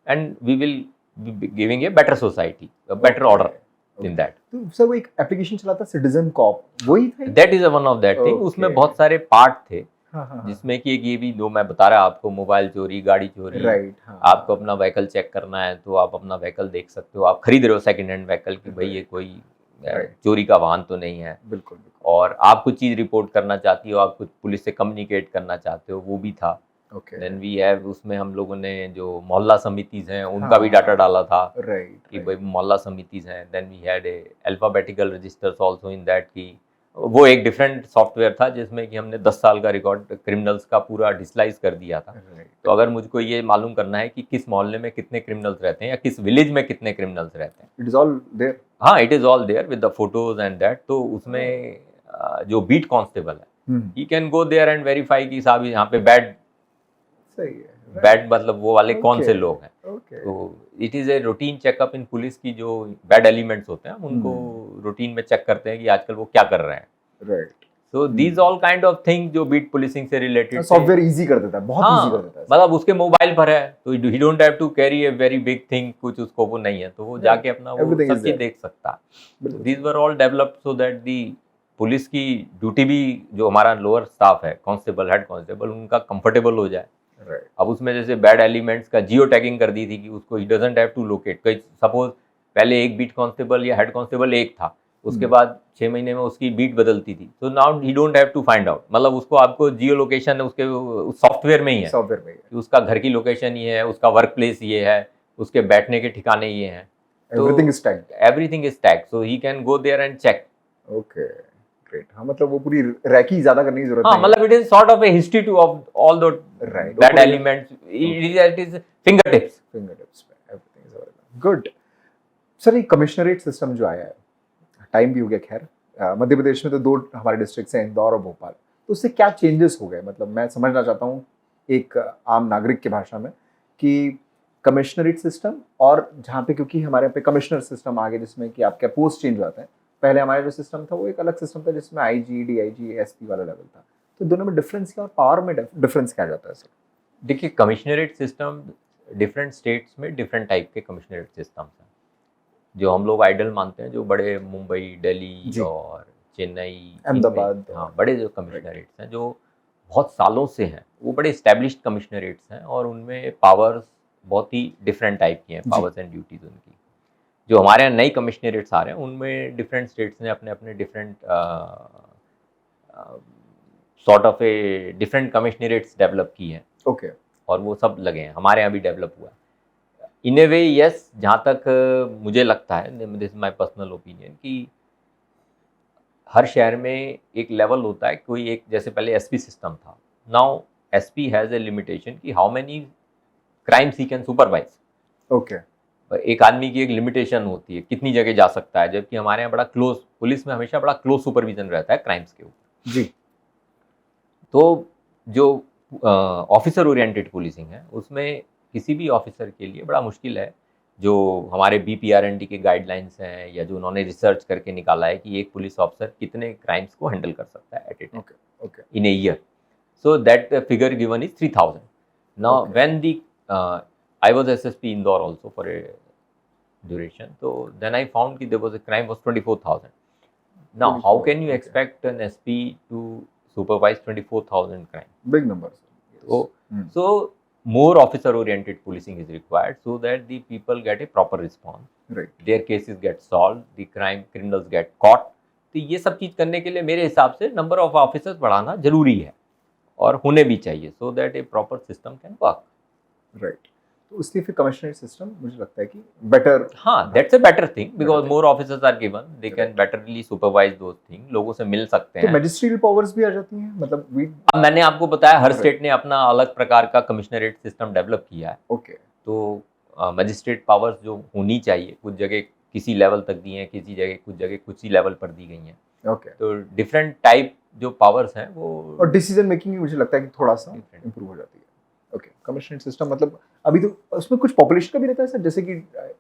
Speaker 2: and we will giving a better society, better order in that.
Speaker 1: तो सर वो एक एप्लीकेशन चला था सिटीजन कॉप, वही था?
Speaker 2: That is one of that thing. उसमें
Speaker 1: Okay.
Speaker 2: बहुत सारे पार्ट थे,
Speaker 1: हाँ हाँ
Speaker 2: जिसमें कि एक ये भी जो मैं बता रहा आपको, मोबाइल चोरी, गाड़ी चोरी,
Speaker 1: राइट हाँ
Speaker 2: आपको अपना व्हीकल चेक करना है तो आप अपना व्हीकल देख सकते हो, आप खरीद रहे हो सेकंड हैंड व्हीकल कि भाई ये कोई
Speaker 1: Right.
Speaker 2: चोरी का वाहन तो नहीं है,
Speaker 1: बिल्कुल
Speaker 2: और आप कुछ चीज़ रिपोर्ट करना चाहती हो, आप कुछ पुलिस से कम्युनिकेट करना चाहते हो, वो भी था।
Speaker 1: ओके
Speaker 2: देन वी हैव, उसमें हम लोगों ने जो मोहल्ला समितिज हैं उनका भी डाटा डाला था
Speaker 1: राइट
Speaker 2: कि भाई मोहल्ला समितिज हैं। Then we had a alphabetical registers also in that, की वो एक डिफरेंट सॉफ्टवेयर था जिसमें कि हमने 10 साल का रिकॉर्ड क्रिमिनल्स का पूरा डिस्लाइज कर दिया था।
Speaker 1: राइट
Speaker 2: तो अगर मुझको ये मालूम करना है कि किस मोहल्ले में कितने क्रिमिनल्स रहते हैं या किस विलेज में कितने क्रिमिनल्स रहते हैं,
Speaker 1: इट इज ऑल देयर।
Speaker 2: हाँ, it is all there with the photos and that. तो उसमें जो बीट कांस्टेबल है, he can go there and verify कि साहब यहाँ पे
Speaker 1: सही है
Speaker 2: बैड मतलब वो वाले कौन से लोग हैं।
Speaker 1: ओके
Speaker 2: तो it is a routine checkup in police की, जो बैड एलिमेंट्स होते हैं हम उनको रूटीन में चेक करते हैं कि आजकल वो क्या कर रहे हैं।
Speaker 1: Right
Speaker 2: so these all kind of thing जो बीट पुलिसिंग से रिलेटेड,
Speaker 1: सॉफ्टवेयर इजी कर देता है, बहुत इजी कर देता है।
Speaker 2: मतलब उसके मोबाइल पर है तो he don't have to carry a very big thing, कुछ उसको वो नहीं है तो वो जाके अपना वो
Speaker 1: Everything is
Speaker 2: सब चीज
Speaker 1: there.
Speaker 2: देख सकता है।
Speaker 1: बिल्कुल।
Speaker 2: These were all developed so that the police की ड्यूटी भी, जो हमारा लोअर स्टाफ है, कांस्टेबल, हेड कांस्टेबल, उनका कंफर्टेबल हो जाए।
Speaker 1: राइट
Speaker 2: अब उसमें जैसे बैड एलिमेंट्स का जियो टैगिंग कर दी थी कि उसको he doesn't have to locate. कई सपोज पहले एक बीट कांस्टेबल या हेड कांस्टेबल एक था, उसके बाद 6 महीने में उसकी बीट बदलती थी, तो now he don't have to find out, मतलब उसको आपको जियो लोकेशन उसके सॉफ्टवेयर में ही है
Speaker 1: सॉफ्टवेयर में
Speaker 2: कि उसका घर की लोकेशन ये है, उसका वर्क प्लेस ये है, उसके बैठने के ठिकाने ये हैं,
Speaker 1: everything is tagged.
Speaker 2: Everything is tagged, so he can go there and check.
Speaker 1: Okay great. हाँ मतलब वो पूरी रैकी ज्यादा करने की जरूरत
Speaker 2: हाँ,
Speaker 1: नहीं है।
Speaker 2: मतलब it is sort of a history to of all the
Speaker 1: Right.
Speaker 2: Bad elements, it is finger tips.
Speaker 1: Fingertips पे everything is available. Good sir, ये कमिश्नरेट सिस्टम जो आया है, टाइम भी हो गया खैर, मध्य प्रदेश में तो 2 हमारे डिस्ट्रिक्ट्स हैं, इंदौर और भोपाल, तो उससे क्या चेंजेस हो गए? मतलब मैं समझना चाहता हूँ एक आम नागरिक की भाषा में कि कमिश्नरेट सिस्टम और जहाँ पे, क्योंकि हमारे यहाँ पे कमिश्नर सिस्टम आ गया जिसमें कि आपका पोस्ट चेंज हो जाता है। पहले हमारा जो सिस्टम था वो एक अलग सिस्टम था जिसमें आईजी, डीआईजी, एसपी वाला लेवल था। तो दोनों में डिफरेंस क्या और पावर में डिफरेंस क्या जाता है सर?
Speaker 2: देखिए, कमिश्नरेट सिस्टम डिफरेंट स्टेट्स में डिफरेंट टाइप के कमिश्नरेट सिस्टम्स हैं। जो हम लोग आइडल मानते हैं, जो बड़े मुंबई, दिल्ली
Speaker 1: जी।
Speaker 2: और चेन्नई,
Speaker 1: अहमदाबाद,
Speaker 2: हाँ, बड़े जो कमिश्नरेट्स हैं जो बहुत सालों से हैं, वो बड़े एस्टेब्लिश्ड कमिश्नरेट्स हैं और उनमें पावर्स बहुत ही डिफरेंट टाइप की हैं,
Speaker 1: जी।
Speaker 2: पावर्स एंड ड्यूटीज उनकी। जो हमारे यहाँ नई कमिश्नरेट्स आ रहे हैं उनमें डिफरेंट स्टेट्स ने अपने अपने different sort of a different commissionerates develop की हैं
Speaker 1: ओके
Speaker 2: और वो सब लगे हैं, हमारे यहाँ भी डेवलप हुआ है इन ए वे। यस, जहाँ तक मुझे लगता है, this is my personal opinion, कि हर शहर में एक लेवल होता है, कोई एक, जैसे पहले एसपी सिस्टम था, now SP has a limitation कि how many crimes he can supervise.
Speaker 1: Okay
Speaker 2: एक आदमी की एक लिमिटेशन होती है कितनी जगह जा सकता है, जबकि हमारे यहाँ बड़ा क्लोज, पुलिस में हमेशा बड़ा क्लोज सुपरविजन रहता है क्राइम्स के ऊपर।
Speaker 1: जी।
Speaker 2: तो जो ऑफिसर ओरिएंटेड पुलिसिंग है, उसमें किसी भी ऑफिसर के लिए बड़ा मुश्किल है, जो हमारे BPRND के गाइडलाइंस हैं या जो उन्होंने रिसर्च करके निकाला है कि एक पुलिस ऑफिसर कितने क्राइम्स को हैंडल कर सकता है at a time
Speaker 1: okay
Speaker 2: in a year. So that figure given is 3,000. Now
Speaker 1: Okay.
Speaker 2: when the I was SSP Indore also for a duration. So then I found that there was a crime was 24,000. Now how
Speaker 1: 24,
Speaker 2: can you
Speaker 1: okay.
Speaker 2: expect an SP to supervise 24,000 crime?
Speaker 1: Big numbers. Yes.
Speaker 2: So more officer oriented policing is required so that the people get a proper response.
Speaker 1: Right.
Speaker 2: Their cases get solved, the criminals get caught. तो ये सब चीज़ करने के लिए मेरे हिसाब से number of officers बढ़ाना जरूरी है। और होने भी चाहिए, so that A proper system can work.
Speaker 1: Right, तो इसलिए फिर कमिश्नरेट सिस्टम मुझे लगता है कि बेटर।
Speaker 2: हाँ, that's a better thing because
Speaker 1: thing.
Speaker 2: More officers are given, they can betterly supervise those thing, लोगों से मिल सकते
Speaker 1: तो
Speaker 2: हैं।
Speaker 1: मैजिस्ट्रियल पावर्स भी आ जाती हैं, मतलब वी।
Speaker 2: अब मैंने आपको बताया हर
Speaker 1: Right.
Speaker 2: स्टेट ने अपना अलग प्रकार का कमिश्नरेट सिस्टम डेवलप किया है,
Speaker 1: ओके,
Speaker 2: तो मजिस्ट्रेट पावर्स जो होनी चाहिए कुछ जगह किसी लेवल तक दी हैं, किसी जगह कुछ जगह कुछ ही लेवल पर दी गई हैं,
Speaker 1: ओके।
Speaker 2: तो डिफरेंट टाइप जो पावर्स हैं वो
Speaker 1: और डिसीजन मेकिंग भी मुझे लगता है कि थोड़ा सा
Speaker 2: Different.
Speaker 1: इंप्रूव हो जाती है। ओके, कमिश्नरेट सिस्टम मतलब अभी तो उसमें कुछ पॉपुलेशन का भी रहता है सर, जैसे कि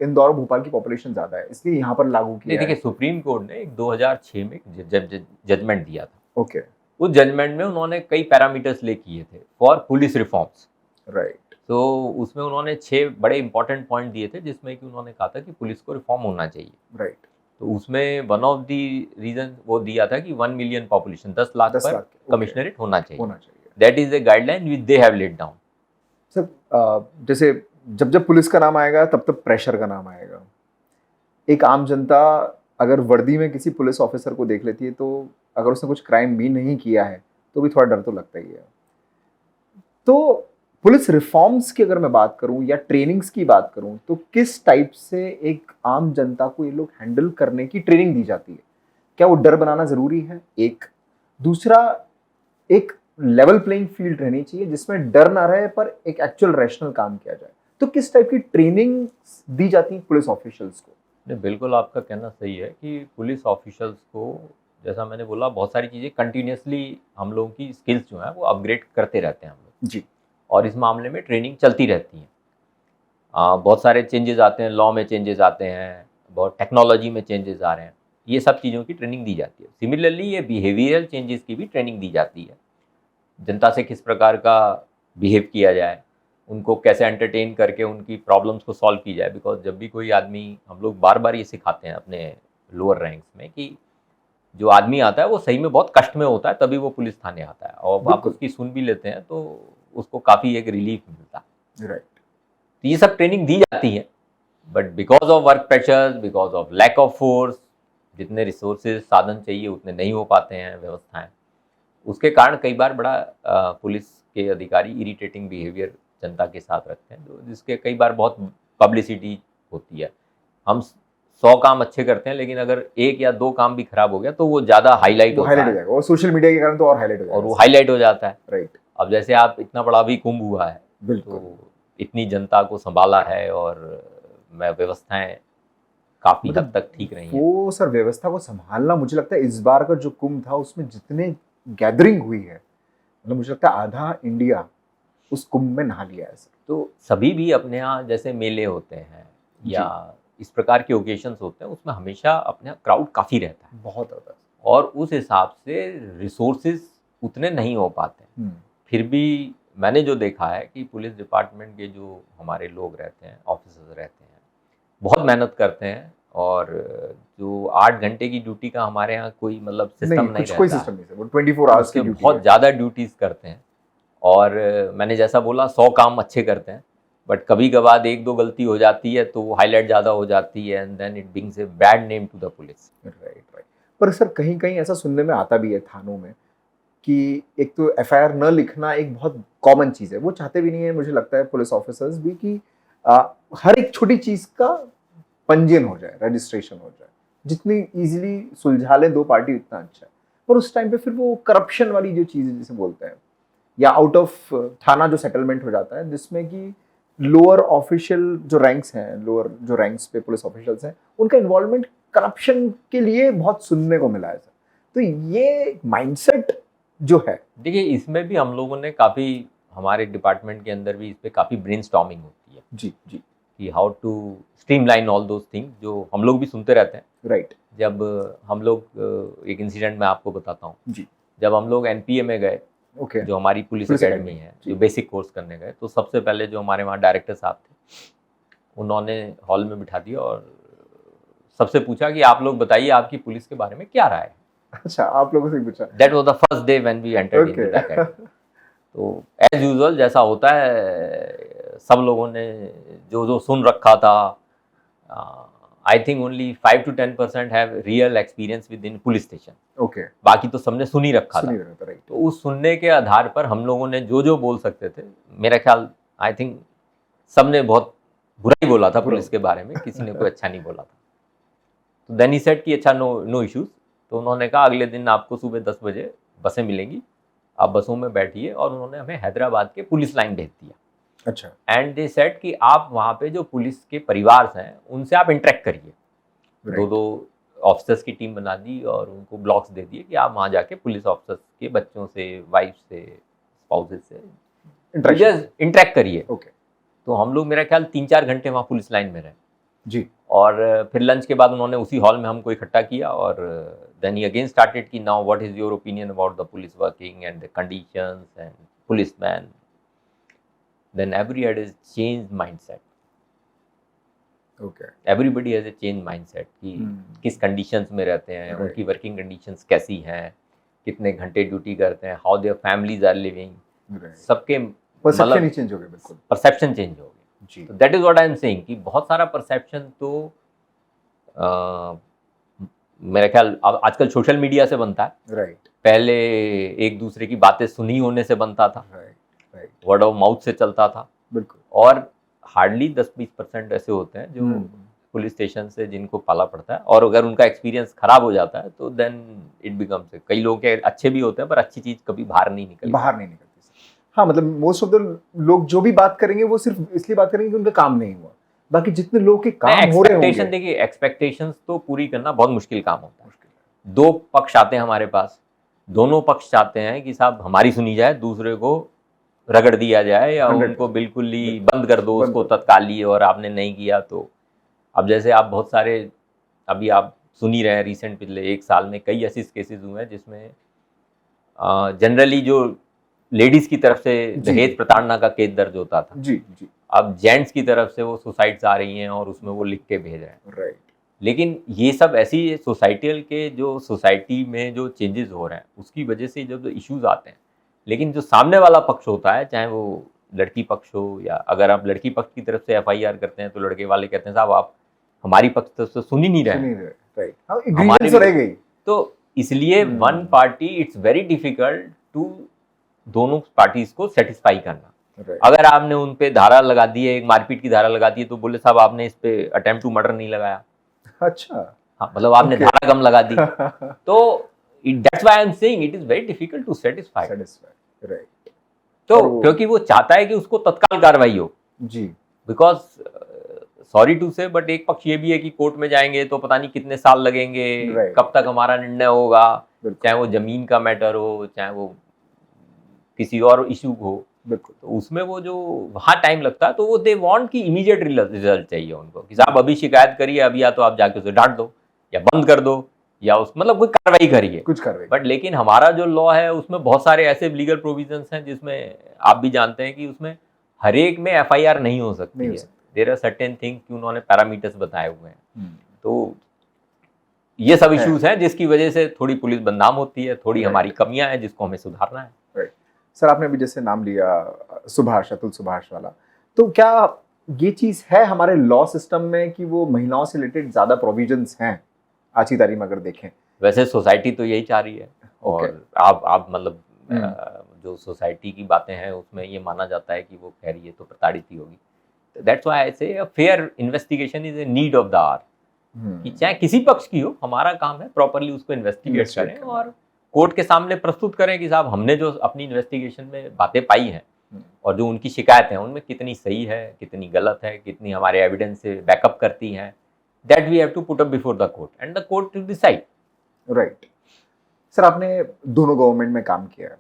Speaker 1: इंदौर और भोपाल की पॉपुलेशन ज्यादा है इसलिए यहाँ पर लागू
Speaker 2: नहीं,
Speaker 1: किया
Speaker 2: देखिए
Speaker 1: है।
Speaker 2: सुप्रीम कोर्ट ने 2006 में जजमेंट दिया था,
Speaker 1: ओके,
Speaker 2: उस जजमेंट में उन्होंने कई पैरामीटर्स ले किए थे फॉर पुलिस रिफॉर्म्स,
Speaker 1: राइट,
Speaker 2: तो उसमें उन्होंने 6 बड़े इंपॉर्टेंट पॉइंट दिए थे जिसमें कि उन्होंने कहा था कि पुलिस को रिफॉर्म होना चाहिए।
Speaker 1: राइट।
Speaker 2: तो उसमें वन ऑफ द रीजन वो दिया था कि 1 मिलियन पॉपुलेशन 10 लाख
Speaker 1: 10
Speaker 2: पर
Speaker 1: लाख, okay.
Speaker 2: कमिश्नरेट होना चाहिए,
Speaker 1: होना चाहिए।
Speaker 2: That is A guideline which they have laid down.
Speaker 1: Sir जैसे जब जब पुलिस का नाम आएगा तब तब प्रेशर का नाम आएगा। एक आम जनता अगर वर्दी में किसी पुलिस ऑफिसर को देख लेती है तो अगर उसने कुछ क्राइम भी नहीं किया है तो भी थोड़ा डर तो लगता ही है। तो पुलिस रिफॉर्म्स की अगर मैं बात करूं या ट्रेनिंग्स की बात करूं तो किस टाइप से एक आम जनता को ये लोग हैंडल करने की ट्रेनिंग दी जाती है? क्या वो डर बनाना जरूरी है? एक दूसरा, एक लेवल प्लेइंग फील्ड रहनी चाहिए जिसमें डर ना रहे पर एक एक्चुअल रैशनल काम किया जाए। तो किस टाइप की ट्रेनिंग दी जाती है पुलिस ऑफिशियल्स को?
Speaker 2: नहीं, बिल्कुल आपका कहना सही है कि पुलिस ऑफिशियल्स को, जैसा मैंने बोला, बहुत सारी चीज़ें कंटिन्यूसली हम लोगों की स्किल्स जो हैं वो अपग्रेड करते रहते हैं हम लोग
Speaker 1: जी,
Speaker 2: और इस मामले में ट्रेनिंग चलती रहती है। बहुत सारे चेंजेस आते हैं, लॉ में चेंजेस आते हैं, बहुत टेक्नोलॉजी में चेंजेस आ रहे हैं, ये सब चीज़ों की ट्रेनिंग दी जाती है। सिमिलरली ये बिहेवियरल चेंजेस की भी ट्रेनिंग दी जाती है, जनता से किस प्रकार का बिहेव किया जाए, उनको कैसे एंटरटेन करके उनकी प्रॉब्लम्स को सॉल्व की जाए। बिकॉज जब भी कोई आदमी, हम लोग बार बार ये सिखाते हैं अपने लोअर रैंक्स में कि जो आदमी आता है वो सही में बहुत कष्ट में होता है तभी वो पुलिस थाने आता है, और आप
Speaker 1: बिल्कुल।
Speaker 2: उसकी सुन भी लेते हैं तो उसको काफ़ी एक रिलीफ मिलता है।
Speaker 1: राइट,
Speaker 2: तो ये सब ट्रेनिंग दी जाती है, but because of work pressure, because of lack of force, जितने रिसोर्सेज साधन चाहिए उतने नहीं हो पाते हैं व्यवस्थाएं, उसके कारण कई बार बड़ा पुलिस के अधिकारी इरिटेटिंग बिहेवियर जनता के साथ रखते हैं, तो जिसके कई बार बहुत पब्लिसिटी होती है। हम 100 काम अच्छे करते हैं लेकिन अगर 1 या 2 काम भी खराब हो गया तो वो ज़्यादा हाईलाइट होता
Speaker 1: हाईलाइट हो
Speaker 2: है
Speaker 1: जाएगा और सोशल मीडिया के कारण तो और हाईलाइट हो जाएगा
Speaker 2: और वो हाईलाइट हो जाता है।
Speaker 1: राइट,
Speaker 2: अब जैसे आप, इतना बड़ा भी कुंभ हुआ है,
Speaker 1: बिल्कुल।
Speaker 2: तो इतनी जनता को संभाला है और मैं व्यवस्थाएं काफ़ी हद तक ठीक रही हैं।
Speaker 1: वो सर व्यवस्था को संभालना, मुझे लगता है इस बार का जो कुंभ था उसमें जितने गैदरिंग हुई है, मतलब मुझे लगता है आधा इंडिया उस कुंभ में नहा लिया है सर।
Speaker 2: तो सभी भी अपने यहाँ जैसे मेले होते हैं या इस प्रकार के ओकेशंस होते हैं, उसमें हमेशा अपने यहाँ क्राउड काफ़ी रहता है
Speaker 1: बहुत ज़्यादा।
Speaker 2: और उस हिसाब से रिसोर्सेज उतने नहीं हो पाते। फिर भी मैंने जो देखा है कि पुलिस डिपार्टमेंट के जो हमारे लोग रहते हैं, ऑफिसर्स रहते हैं, बहुत मेहनत करते हैं और जो 8 घंटे की ड्यूटी का हमारे यहाँ कोई मतलब सिस्टम नहीं रहता,
Speaker 1: कोई सिस्टम नहीं सर, वो 24 आवर्स की ड्यूटी
Speaker 2: बहुत ज़्यादा ड्यूटीज़ करते हैं और मैंने जैसा बोला 100 काम अच्छे करते हैं, बट कभी कभार 1-2 गलती हो जाती है तो हाईलाइट ज़्यादा हो जाती है and then it brings a bad name to the police.
Speaker 1: Right. पर सर कहीं कहीं ऐसा सुनने में आता भी है थानों में कि एक तो एफआईआर न लिखना एक बहुत कॉमन चीज़ है, वो चाहते भी नहीं है मुझे लगता है पुलिस ऑफिसर्स भी कि हर एक छोटी चीज़ का पंजीयन हो जाए, रजिस्ट्रेशन हो जाए, जितनी इजीली सुलझा ले 2 पार्टी उतना अच्छा है। पर उस टाइम पे फिर वो करप्शन वाली जो चीज़ जिसे बोलते हैं या आउट ऑफ थाना जो सेटलमेंट हो जाता है जिसमें कि लोअर ऑफिशियल जो रैंक्स हैं, लोअर जो रैंक्स पे पुलिस ऑफिशियल्स हैं, उनका इन्वॉल्वमेंट करप्शन के लिए बहुत सुनने को मिला है सर। तो ये माइंडसेट जो है,
Speaker 2: देखिए इसमें भी हम लोगों ने काफ़ी, हमारे डिपार्टमेंट के अंदर भी इस पर काफ़ी ब्रेनस्टॉर्मिंग होती है
Speaker 1: जी जी,
Speaker 2: कि how to streamline all those things, जो हम लोग भी सुनते रहते हैं।
Speaker 1: राइट।
Speaker 2: जब हम लोग, एक इंसिडेंट मैं आपको बताता हूँ
Speaker 1: जी,
Speaker 2: जब हम लोग एनपीए में गए,
Speaker 1: ओके,
Speaker 2: जो हमारी पुलिस एकेडमी है, जो बेसिक कोर्स करने गए, तो सबसे पहले जो हमारे वहाँ डायरेक्टर साहब थे उन्होंने हॉल में बिठा दिया और सबसे पूछा कि आप लोग बताइए आपकी पुलिस के बारे में क्या राय है।
Speaker 1: अच्छा, आप लोगों से पूछा?
Speaker 2: That was the first day when we entered in the academy. तो एज यूजुअल जैसा होता है, सब लोगों ने जो जो सुन रखा था, I think only 5 to 10% have real experience with in police station.
Speaker 1: Okay,
Speaker 2: बाकी तो सबने सुन ही रखा था।
Speaker 1: राइट।
Speaker 2: तो उस सुनने के आधार पर हम लोगों ने जो जो बोल सकते थे, मेरा ख्याल आई थिंक सबने बहुत बुरा ही बोला था पुलिस के बारे में, किसी ने कोई अच्छा नहीं बोला था। तो देन ही सेड कि अच्छा, नो इश्यूज। तो उन्होंने कहा अगले दिन आपको सुबह 10 बजे बसें मिलेंगी, आप बसों में बैठिए, और उन्होंने हमें हैदराबाद के पुलिस लाइन भेज दिया।
Speaker 1: अच्छा।
Speaker 2: एंड दे सेड कि आप वहाँ पे जो पुलिस के परिवार हैं उनसे आप इंटरेक्ट करिए। दो ऑफिसर्स की टीम बना दी और उनको ब्लॉक्स दे दिए कि आप वहाँ जाके पुलिस ऑफिसर्स के बच्चों से, वाइफ से, स्पाउसेस से इंटरेक्ट करिए।
Speaker 1: ओके।
Speaker 2: तो हम लोग मेरा ख्याल 3-4 घंटे वहाँ पुलिस लाइन में रहे
Speaker 1: जी।
Speaker 2: और फिर लंच के बाद उन्होंने उसी हॉल में हमको इकट्ठा किया और देन ही अगेन स्टार्टेड कि now what is your opinion about the police working and the conditions and policeman. Then everybody has changed mindset.
Speaker 1: Okay.
Speaker 2: Everybody has a change mindset कि किस कंडीशंस में रहते हैं, उनकी वर्किंग कंडीशंस कैसी हैं, कितने घंटे ड्यूटी करते हैं, how their families are living, सबके
Speaker 1: परसेप्शन ही चेंज हो गया। बिल्कुल
Speaker 2: परसेप्शन चेंज हो गया जी। तो that is what I am saying कि बहुत सारा परसेप्शन तो मेरा ख्याल आजकल सोशल मीडिया से बनता है।
Speaker 1: राइट।
Speaker 2: पहले एक दूसरे की बातें सुनी होने से बनता था।
Speaker 1: राइट।
Speaker 2: वर्ड ऑफ माउथ से चलता था।
Speaker 1: बिल्कुल।
Speaker 2: और हार्डली 10-20% ऐसे होते हैं जो पुलिस स्टेशन से जिनको पाला पड़ता है, और अगर उनका एक्सपीरियंस खराब हो जाता है तो देन इट बिकम्स, कई लोग के अच्छे भी होते हैं पर अच्छी चीज कभी बाहर नहीं निकलती।
Speaker 1: हाँ, मतलब मोस्ट ऑफ द लोग जो भी बात करेंगे वो सिर्फ इसलिए बात करेंगे कि उनका काम नहीं हुआ। बाकी जितने लोग के काम हो रहे होंगे,
Speaker 2: देखिए एक्सपेक्टेशंस तो पूरी करना बहुत मुश्किल काम होता है। दो पक्ष आते हैं हमारे पास, दोनों पक्ष चाहते हैं कि साहब हमारी सुनी जाए, दूसरे को रगड़ दिया जाए या उनको बिल्कुल ही बंद कर दो उसको तत्काली, और आपने नहीं किया तो। अब जैसे आप बहुत सारे अभी आप सुन ही रहे हैं, रिसेंट पिछले 1 साल में कई ऐसे केसेस हुए हैं जिसमें जनरली जो लेडीज की तरफ से दहेज प्रताड़ना का केस दर्ज होता था
Speaker 1: जी।
Speaker 2: अब जेंट्स की तरफ से वो सुसाइड्स आ रही हैं और उसमें वो लिख के भेज रहे हैं।
Speaker 1: राइट।
Speaker 2: लेकिन ये सब ऐसी सोसाइटियल के जो सोसाइटी में जो चेंजेस हो रहे हैं उसकी वजह से जब इश्यूज आते हैं, लेकिन जो सामने वाला पक्ष होता है, चाहे वो लड़की पक्ष हो या अगर आप लड़की पक्ष की तरफ से FIR करते हैं तो लड़के वाले कहते हैं साहब आप हमारी पक्ष तो सुन ही नहीं रहे,
Speaker 1: हमारी तो रह गई।
Speaker 2: तो इसलिए one party it's very difficult to दोनों पार्टीज को सेटिस्फाई करना। अगर आपने उन पे धारा लगा दी है, एक मारपीट की धारा लगा दी है, तो बोले साहब आपने इस पे अटेम्प्ट टू मर्डर नहीं लगाया।
Speaker 1: अच्छा।
Speaker 2: हाँ, मतलब आपने धारा कम लगा दी। तो that's why I'm saying it is very difficult to satisfy.
Speaker 1: Right.
Speaker 2: तो क्योंकि वो चाहता है कि उसको तत्काल कार्रवाई हो
Speaker 1: जी।
Speaker 2: बिकॉज सॉरी टू से बट एक पक्ष ये भी है कि कोर्ट में जाएंगे तो पता नहीं कितने साल लगेंगे, कब तक हमारा निर्णय होगा, चाहे वो जमीन का मैटर हो चाहे वो किसी और इशू हो।
Speaker 1: बिल्कुल।
Speaker 2: तो उसमें वो जो वहाँ टाइम लगता है तो वो दे वांट की इमीडिएट रिजल्ट चाहिए उनको कि साहब अभी शिकायत करिए, अभी या तो आप जाके उसे डांट दो या बंद कर दो या उस मतलब कोई कार्रवाई करिए,
Speaker 1: कुछ कार्रवाई।
Speaker 2: बट लेकिन हमारा जो लॉ है उसमें बहुत सारे ऐसे लीगल प्रोविजंस हैं जिसमें आप भी जानते हैं कि उसमें हर एक में FIR नहीं हो सकती है। देयर आर सर्टेन थिंग्स कि उन्होंने पैरामीटर्स बताए हुए हैं। तो ये सब इश्यूज हैं जिसकी वजह से थोड़ी पुलिस बदनाम होती है, थोड़ी हमारी कमियां हैं जिसको हमें सुधारना है।
Speaker 1: सर आपने भी जैसे नाम लिया सुभाष, अतुल सुभाष वाला, तो क्या ये चीज है हमारे लॉ सिस्टम में कि वो महिलाओं से रिलेटेड ज्यादा प्रोविजंस हैं आज की तारीख में अगर देखें?
Speaker 2: वैसे सोसाइटी तो यही चाह रही है और आप मतलब जो सोसाइटी की बातें हैं उसमें ये माना जाता है कि वो कह रही है तो प्रताड़ित ही होगी। That's why I say a fair investigation is a need of the hour कि चाहे किसी पक्ष की हो, हमारा काम है प्रॉपरली उसको इन्वेस्टिगेट करें और कोर्ट के सामने प्रस्तुत करें कि साहब हमने जो अपनी इन्वेस्टिगेशन में बातें पाई हैं और जो उनकी शिकायत है उनमें कितनी सही है, कितनी गलत है, कितनी हमारे एविडेंस से बैकअप करती हैं, that we have to put up before the court and the court to decide.
Speaker 1: Right. Sir आपने दोनों गवर्नमेंट में काम किया है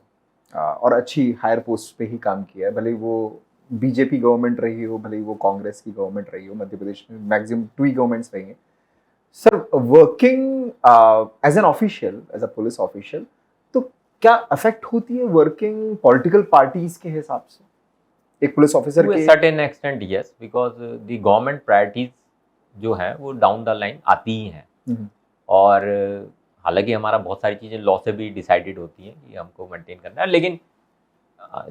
Speaker 1: और अच्छी हायर पोस्ट पे ही काम किया है, भले वो बीजेपी गवर्नमेंट रही हो, भले वो कांग्रेस की गवर्नमेंट रही हो, मध्य प्रदेश में मैक्सिमम 2 ही गवर्नमेंट्स रही हैं। Sir working as an official, as a police official, तो क्या अफेक्ट होती है वर्किंग पॉलिटिकल पार्टीज के हिसाब से एक पुलिस ऑफिसर के?
Speaker 2: Certain extent yes, because the government priorities जो है वो डाउन द लाइन आती ही हैं और हालांकि हमारा बहुत सारी चीज़ें लॉ से भी डिसाइडेड होती हैं कि हमको मेंटेन करना है, लेकिन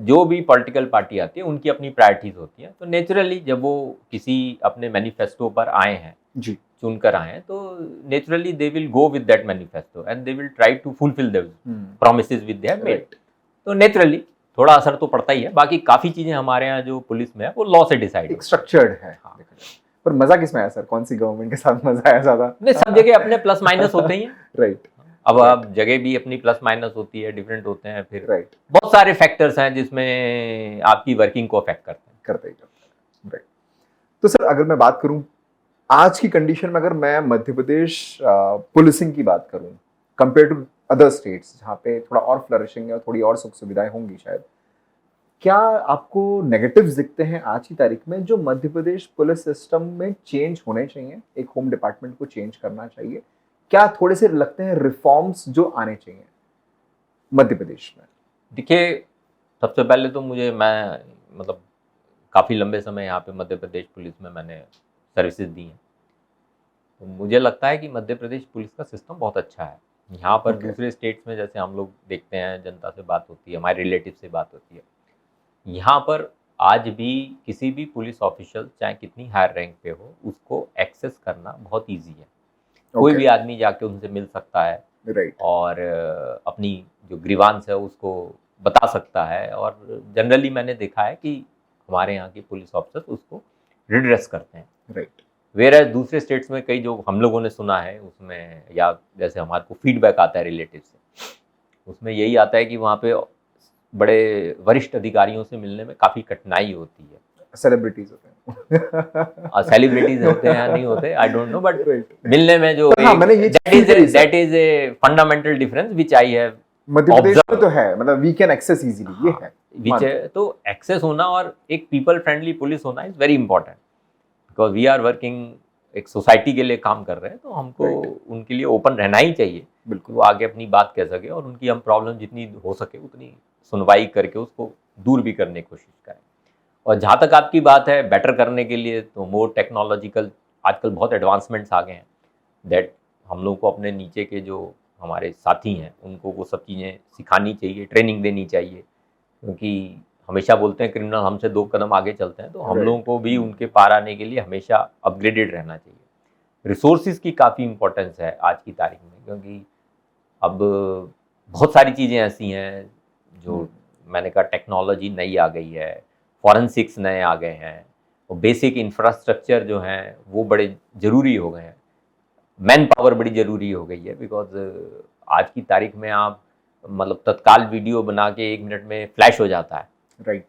Speaker 2: जो भी पॉलिटिकल पार्टी आती है उनकी अपनी प्रायोरिटीज होती हैं। तो नेचुरली जब वो किसी अपने मैनिफेस्टो पर आए हैं
Speaker 1: जी
Speaker 2: चुनकर आए हैं, तो naturally they will go with that manifesto and they will try to fulfil their promises with their made. तो नेचुरली थोड़ा असर तो पड़ता ही है। बाकी काफी चीजें हमारे यहाँ जो पुलिस में है वो लॉ से डिसाइड
Speaker 1: एक स्ट्रक्चर्ड है। हाँ। पर मजा किसमें आया सर, कौन सी गवर्नमेंट के साथ मजा आया ज्यादा?
Speaker 2: नहीं, सब जगह अपने प्लस माइनस होते ही हैं।
Speaker 1: राइट।
Speaker 2: अब आप जगह भी अपनी प्लस माइनस होती है, डिफरेंट होते हैं, फिर
Speaker 1: राइट।
Speaker 2: बहुत सारे फैक्टर्स हैं जिसमें आपकी वर्किंग को अफेक्ट करते हैं।
Speaker 1: राइट। तो सर अगर मैं बात करूं आज की कंडीशन में, अगर मैं मध्य प्रदेश पुलिसिंग की बात करूं कंपेयर टू अदर स्टेट्स जहाँ पे थोड़ा और फ्लरिशिंग है और थोड़ी और सुख सुविधाएं होंगी शायद, क्या आपको नेगेटिव्स दिखते हैं आज की तारीख में जो मध्य प्रदेश पुलिस सिस्टम में चेंज होने चाहिए? एक होम डिपार्टमेंट को चेंज करना चाहिए, क्या थोड़े से लगते हैं रिफॉर्म्स जो आने चाहिए मध्य प्रदेश में?
Speaker 2: देखिए, सबसे पहले तो मैं मतलब काफ़ी लंबे समय यहाँ पे मध्य प्रदेश पुलिस में मैंने सर्विसेज दी हैं, तो मुझे लगता है कि मध्य प्रदेश पुलिस का सिस्टम बहुत अच्छा है। यहाँ पर दूसरे स्टेट्स में जैसे हम लोग देखते हैं, जनता से बात होती है, हमारे रिलेटिव से बात होती है, यहाँ पर आज भी किसी भी पुलिस ऑफिशियल चाहे कितनी हायर रैंक पे हो, उसको एक्सेस करना बहुत ईजी है। कोई भी आदमी जाके उनसे मिल सकता है और अपनी जो ग्रीवांस है उसको बता सकता है, और जनरली मैंने देखा है कि हमारे यहाँ के पुलिस ऑफिसर्स उसको रिड्रेस करते हैं। वेयर दूसरे स्टेट्स में कई जो हम लोगों ने सुना है उसमें, या जैसे हमारे को फीडबैक आता है रिलेटिव से, उसमें यही आता है कि वहाँ पे बड़े वरिष्ठ अधिकारियों से मिलने में काफ़ी कठिनाई होती है।
Speaker 1: सेलिब्रिटीज होते हैं
Speaker 2: सेलिब्रिटीज होते हैं या नहीं होते, आई डोंट नो, बट मिलने में जो
Speaker 1: that
Speaker 2: is a fundamental difference which I have
Speaker 1: Madhya Pradesh में तो है, मतलब वी कैन एक्सेस इजीली, ये है
Speaker 2: विच है। तो एक्सेस होना और एक पीपल फ्रेंडली पुलिस होना is very important, because we are working, एक सोसाइटी के लिए काम कर रहे हैं, तो हमको उनके लिए ओपन रहना ही चाहिए। बिल्कुल, वो आगे अपनी बात कह सके और उनकी हम प्रॉब्लम जितनी हो सके उतनी सुनवाई करके उसको दूर भी करने की कोशिश करें। और जहाँ तक आपकी बात है बेटर करने के लिए, तो मोर टेक्नोलॉजिकल आजकल बहुत एडवांसमेंट्स आ गए हैं, दैट हम लोग को अपने नीचे के जो हमारे साथी हैं उनको वो सब चीज़ें सिखानी चाहिए, ट्रेनिंग देनी चाहिए, क्योंकि हमेशा बोलते हैं क्रिमिनल हमसे 2 कदम आगे चलते हैं, तो हम लोगों को भी उनके पार आने के लिए हमेशा अपग्रेडेड रहना चाहिए। रिसोर्सेज की काफ़ी इंपॉर्टेंस है आज की तारीख में, क्योंकि अब बहुत सारी चीज़ें ऐसी हैं जो मैंने कहा टेक्नोलॉजी नई आ गई है, फॉरेंसिक्स नए आ गए हैं, और बेसिक इंफ्रास्ट्रक्चर जो हैं वो बड़े ज़रूरी हो गए हैं, मैन पावर बड़ी ज़रूरी हो गई है, बिकॉज आज की तारीख में आप मतलब तत्काल वीडियो बना के 1 मिनट में फ्लैश हो जाता है,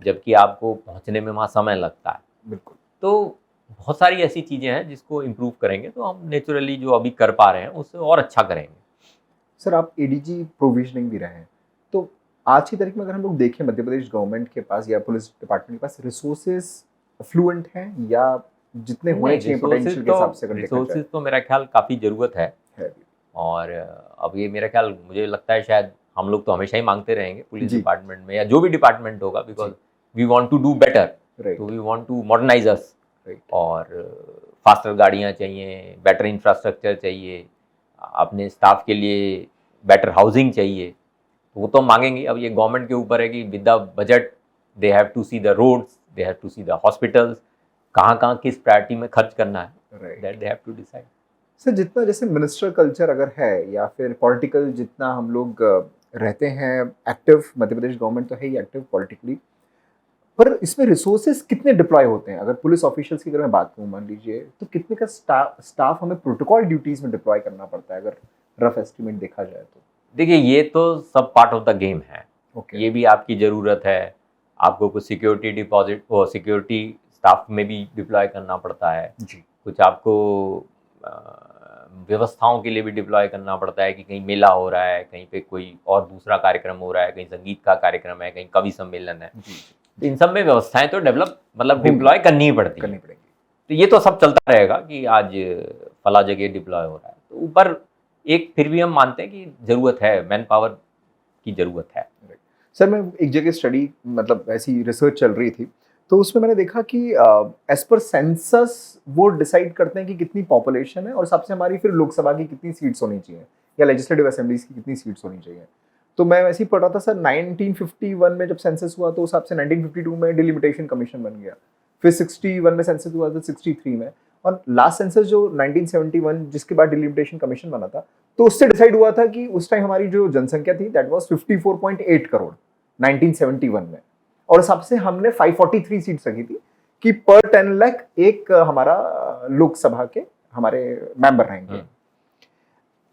Speaker 2: जबकि आपको पहुंचने में वहाँ समय लगता है।
Speaker 1: बिल्कुल।
Speaker 2: तो बहुत सारी ऐसी चीज़ें हैं जिसको इम्प्रूव करेंगे तो हम नेचुरली जो अभी कर पा रहे हैं उससे और अच्छा करेंगे।
Speaker 1: सर आप एडीजी प्रोविजनिंग भी रहे हैं, तो आज की तारीख में अगर हम लोग देखें मध्य प्रदेश गवर्नमेंट के पास या पुलिस डिपार्टमेंट के पास रिसोर्सेज फ्लुएंट हैं, या जितने होने चाहिए पोटेंशियल के हिसाब से?
Speaker 2: रिसोर्सेज तो मेरा ख्याल काफ़ी ज़रूरत है, और अब ये मेरा ख्याल मुझे लगता है शायद हम लोग तो हमेशा ही मांगते रहेंगे पुलिस डिपार्टमेंट में या जो भी डिपार्टमेंट होगा, because we want to do better, तो we want to modernise us, और फास्टर गाड़ियाँ चाहिए, बेटर इंफ्रास्ट्रक्चर चाहिए, अपने स्टाफ के लिए बेटर हाउसिंग चाहिए, तो वो तो मांगेंगे। अब ये गवर्नमेंट के ऊपर है कि with the budget they have to see the roads, they have to see the hospitals, कहाँ कहाँ किस प्रायोरिटी में खर्च करना है, that they have to decide.
Speaker 1: Sir जितना जैसे मिनिस्टर कल्चर अगर है या फिर पॉलिटिकल जितना हम लोग रहते हैं एक्टिव, मध्य प्रदेश गवर्नमेंट तो है ही एक्टिव पॉलिटिकली, पर इसमें रिसोर्सेज कितने डिप्लॉय होते हैं? अगर पुलिस ऑफिशियल्स की अगर मैं बात करूँ मान लीजिए, तो कितने का स्टाफ हमें प्रोटोकॉल ड्यूटीज में डिप्लॉय करना पड़ता है अगर रफ एस्टिमेट देखा जाए तो?
Speaker 2: देखिए ये तो सब पार्ट ऑफ द गेम है। ये भी आपकी ज़रूरत है, आपको कुछ सिक्योरिटी डिपॉजिट और सिक्योरिटी स्टाफ में भी डिप्लॉय करना पड़ता है जी, कुछ आपको व्यवस्थाओं के लिए भी डिप्लॉय करना पड़ता है कि कहीं मेला हो रहा है, कहीं पे कोई और दूसरा कार्यक्रम हो रहा है, कहीं संगीत का कार्यक्रम है, कहीं कवि सम्मेलन है, तो इन सब में व्यवस्थाएं तो डेवलप मतलब डिप्लॉय करनी ही पड़ती है। तो ये तो सब चलता रहेगा कि आज फला जगह डिप्लॉय हो रहा है, तो ऊपर एक फिर भी हम मानते हैं कि ज़रूरत है, मैन पावर की ज़रूरत है।
Speaker 1: सर मैं एक जगह स्टडी मतलब ऐसी रिसर्च चल रही थी, तो उसमें मैंने देखा कि एज पर सेंसस वो डिसाइड करते हैं कि कितनी पॉपुलेशन है और सबसे हमारी फिर लोकसभा की कितनी सीट्स होनी चाहिए या लेजिस्लेटिव असेंबलीज की कितनी सीट्स होनी चाहिए। तो मैं वैसे ही पढ़ रहा था सर, 1951 में जब सेंसस हुआ तो उस हिसाब से 1952 में डिलिमिटेशन कमीशन बन गया, फिर 61 में सेंसस हुआ तो 63 में, और लास्ट सेंसस जो 1971 जिसके बाद डिलिमिटेशन कमीशन बना था, तो उससे डिसाइड हुआ था कि उस टाइम हमारी जो जनसंख्या थी दैट वाज 54.8 करोड़ 1971 में, और उस हिसाब से हमने 543 सीट्स रखी थी कि पर 10 लाख एक हमारा लोकसभा के हमारे मेंबर रहेंगे।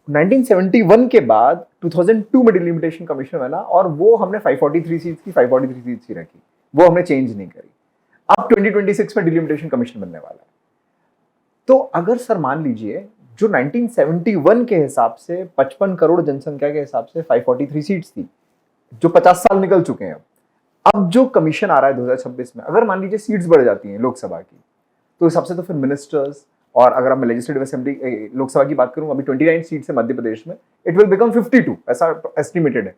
Speaker 1: 1971 के बाद 2002 में डिलिमिटेशन कमीशन बना और वो हमने 543 सीट्स की 543 सीट्स ही रखी, वो हमने चेंज नहीं करी। अब 2026 में डिलिमिटेशन कमीशन बनने वाला है। तो अगर सर मान लीजिए जो 1971 के हिसाब से 55 करोड़ जनसंख्या के हिसाब से 543 सीट्स थी, जो 50 साल निकल चुके हैं, अब जो कमीशन आ रहा है 2026 में, अगर मान लीजिए सीट्स बढ़ जाती हैं लोकसभा की, तो हिसाब से तो फिर मिनिस्टर्स, और अगर मैं लेजिस्लेटिव असेंबली लोकसभा की बात करूं, अभी 29 सीट्स है मध्य प्रदेश में, इट विल बिकम 52, ऐसा एस्टिमेटेड है।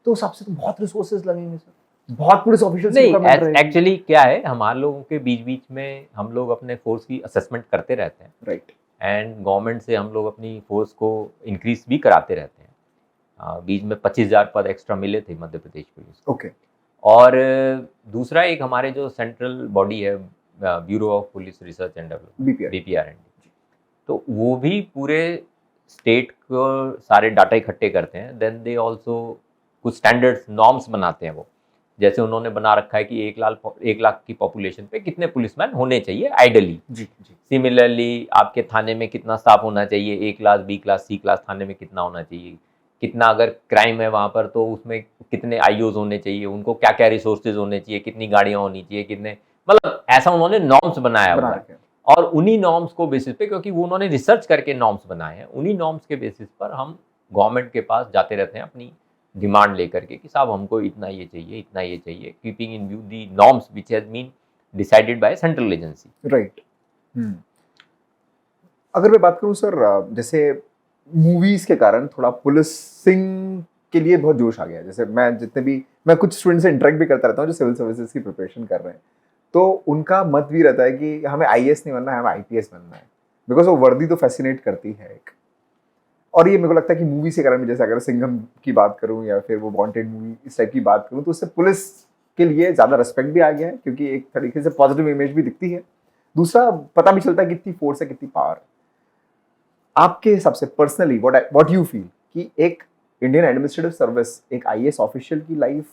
Speaker 1: तो उस हिसाब से तो बहुत रिसोर्सेज लगेंगे सर, बहुत पुलिस ऑफिशियल्स
Speaker 2: नहीं। एक्चुअली क्या है, हमारे लोगों के बीच बीच में हम लोग अपने फोर्स की असेसमेंट करते रहते हैं,
Speaker 1: राइट,
Speaker 2: एंड गवर्नमेंट से हम लोग अपनी फोर्स को इंक्रीज भी कराते रहते हैं। बीच में 25,000 पद एक्स्ट्रा मिले थे मध्य प्रदेश पुलिस को।
Speaker 1: ओके।
Speaker 2: और दूसरा एक हमारे जो सेंट्रल बॉडी है, bureau of police research and development, BPRND, तो वो भी पूरे स्टेट को सारे डाटा इकट्ठे करते हैं। देन दे ऑल्सो कुछ स्टैंडर्ड्स नॉर्म्स बनाते हैं। वो जैसे उन्होंने बना रखा है कि 1 लाख की पॉपुलेशन पे कितने पुलिसमैन होने चाहिए आइडली।
Speaker 1: जी।
Speaker 2: सिमिलरली आपके थाने में कितना स्टाफ होना चाहिए, A class, B class, C class थाने में कितना होना चाहिए, कितना अगर क्राइम है वहाँ पर तो उसमें कितने IOs होने चाहिए, उनको क्या क्या रिसोर्सेज होने चाहिए, कितनी गाड़ियाँ होनी चाहिए, कितने, मतलब ऐसा उन्होंने नॉर्म्स बनाया हुआ है। और उन्हीं नॉर्म्स को बेसिस पे, क्योंकि वो उन्होंने रिसर्च करके नॉर्म्स बनाए हैं, उन्हीं नॉर्म्स के बेसिस पर हम गवर्नमेंट के पास जाते रहते हैं अपनी डिमांड लेकर के कि साहब हमको इतना ये चाहिए, इतना ये चाहिए, keeping in view the norms which has been decided by central agency.
Speaker 1: Right. अगर मैं बात करूं सर, जैसे मूवीज के कारण थोड़ा पुलिसिंग के लिए बहुत जोश आ गया है। जैसे मैं कुछ स्टूडेंट से इंटरेक्ट भी करता रहता हूँ जो सिविल सर्विसेज की प्रिपरेशन कर रहे हैं, तो उनका मत भी रहता है कि हमें IAS नहीं बनना है, हमें IPS बनना है, बिकॉज वो वर्दी तो फैसिनेट करती है एक। और ये मेरे को लगता है कि मूवी के कारण भी, जैसे अगर सिंघम की बात करूं या फिर वो वांटेड मूवी इस टाइप की बात करूं, तो उससे पुलिस के लिए ज़्यादा रिस्पेक्ट भी आ गया है, क्योंकि एक तरीके से पॉजिटिव इमेज भी दिखती है। दूसरा, पता भी चलता है कितनी फोर्स है, कितनी पावर है। आपके हिसाब से पर्सनली व्हाट यू फील कि एक इंडियन एडमिनिस्ट्रेटिव सर्विस, एक IAS ऑफिशियल की लाइफ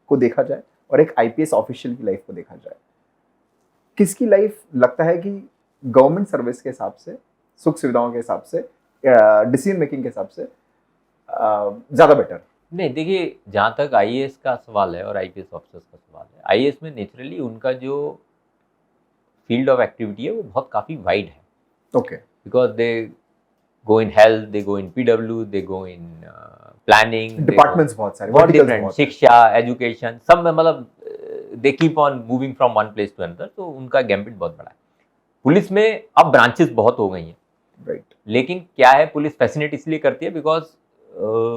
Speaker 1: को देखा जाए और एक IPS ऑफिशियल की लाइफ को देखा जाए, किसकी लाइफ लगता है कि गवर्नमेंट सर्विस के हिसाब से, सुख सुविधाओं के हिसाब से, डिसीजन मेकिंग के हिसाब से ज़्यादा बेटर?
Speaker 2: नहीं, देखिए, जहाँ तक IAS का सवाल है और IPS ऑफिसर्स का सवाल है, IAS में नेचुरली उनका जो फील्ड ऑफ एक्टिविटी है वो बहुत काफ़ी वाइड है।
Speaker 1: Okay.
Speaker 2: Because they go in health, they go in PW, they go in planning,
Speaker 1: departments बहुत सारे,
Speaker 2: बहुत डिफरेंट, शिक्षा, एजुकेशन, सब में, मतलब they keep on moving from one place to another, तो उनका गैम्बिट बहुत बड़ा है। पुलिस में अब ब्रांचेस बहुत हो गई हैं,
Speaker 1: राइट,
Speaker 2: लेकिन क्या है, पुलिस फैसिनेट इसलिए करती है बिकॉज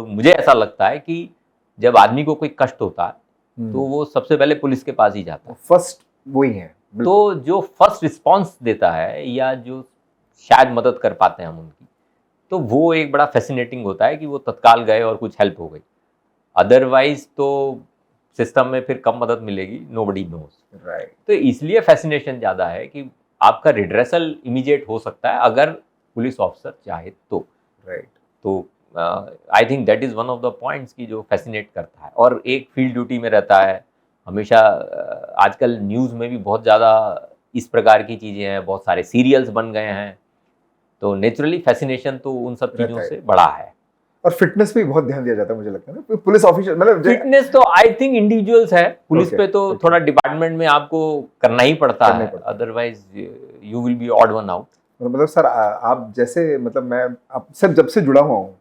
Speaker 2: मुझे ऐसा लगता है कि जब आदमी को कोई कष्ट होता है तो वो सबसे पहले पुलिस के पास ही जाता है,
Speaker 1: फर्स्ट वही है।
Speaker 2: तो जो फर्स्ट रिस्पॉन्स देता है या जो शायद मदद कर पाते हैं हम उनकी, तो वो एक बड़ा फैसिनेटिंग होता है कि वो तत्काल गए और कुछ हेल्प हो गई। अदरवाइज तो सिस्टम में फिर कम मदद मिलेगी, नोबडी नोज,
Speaker 1: राइट।
Speaker 2: तो इसलिए फैसिनेशन ज़्यादा है कि आपका रिड्रेसल इमीडिएट हो सकता है अगर पुलिस ऑफिसर चाहे तो,
Speaker 1: राइट।
Speaker 2: तो आई think that is one of the points की जो फैसिनेट करता है। और एक फील्ड ड्यूटी में रहता है हमेशा। आजकल न्यूज़ में भी बहुत ज़्यादा इस प्रकार की चीज़ें हैं, बहुत सारे सीरियल्स बन गए हैं, तो नेचुरली फैसिनेशन तो उन सब चीज़ों से बड़ा है।
Speaker 1: और फिटनेस पे बहुत ध्यान दिया जाता है मुझे लगता है ना, पुलिस ऑफिसर मतलब
Speaker 2: फिटनेस तो आई थिंक इंडिविजुअल्स है, पुलिस पे तो थोड़ा डिपार्टमेंट में आपको करना ही पड़ता है, otherwise you will be odd one out.
Speaker 1: मतलब सर आप जैसे, मतलब मैं आप सर जब से जुड़ा हुआ हूँ,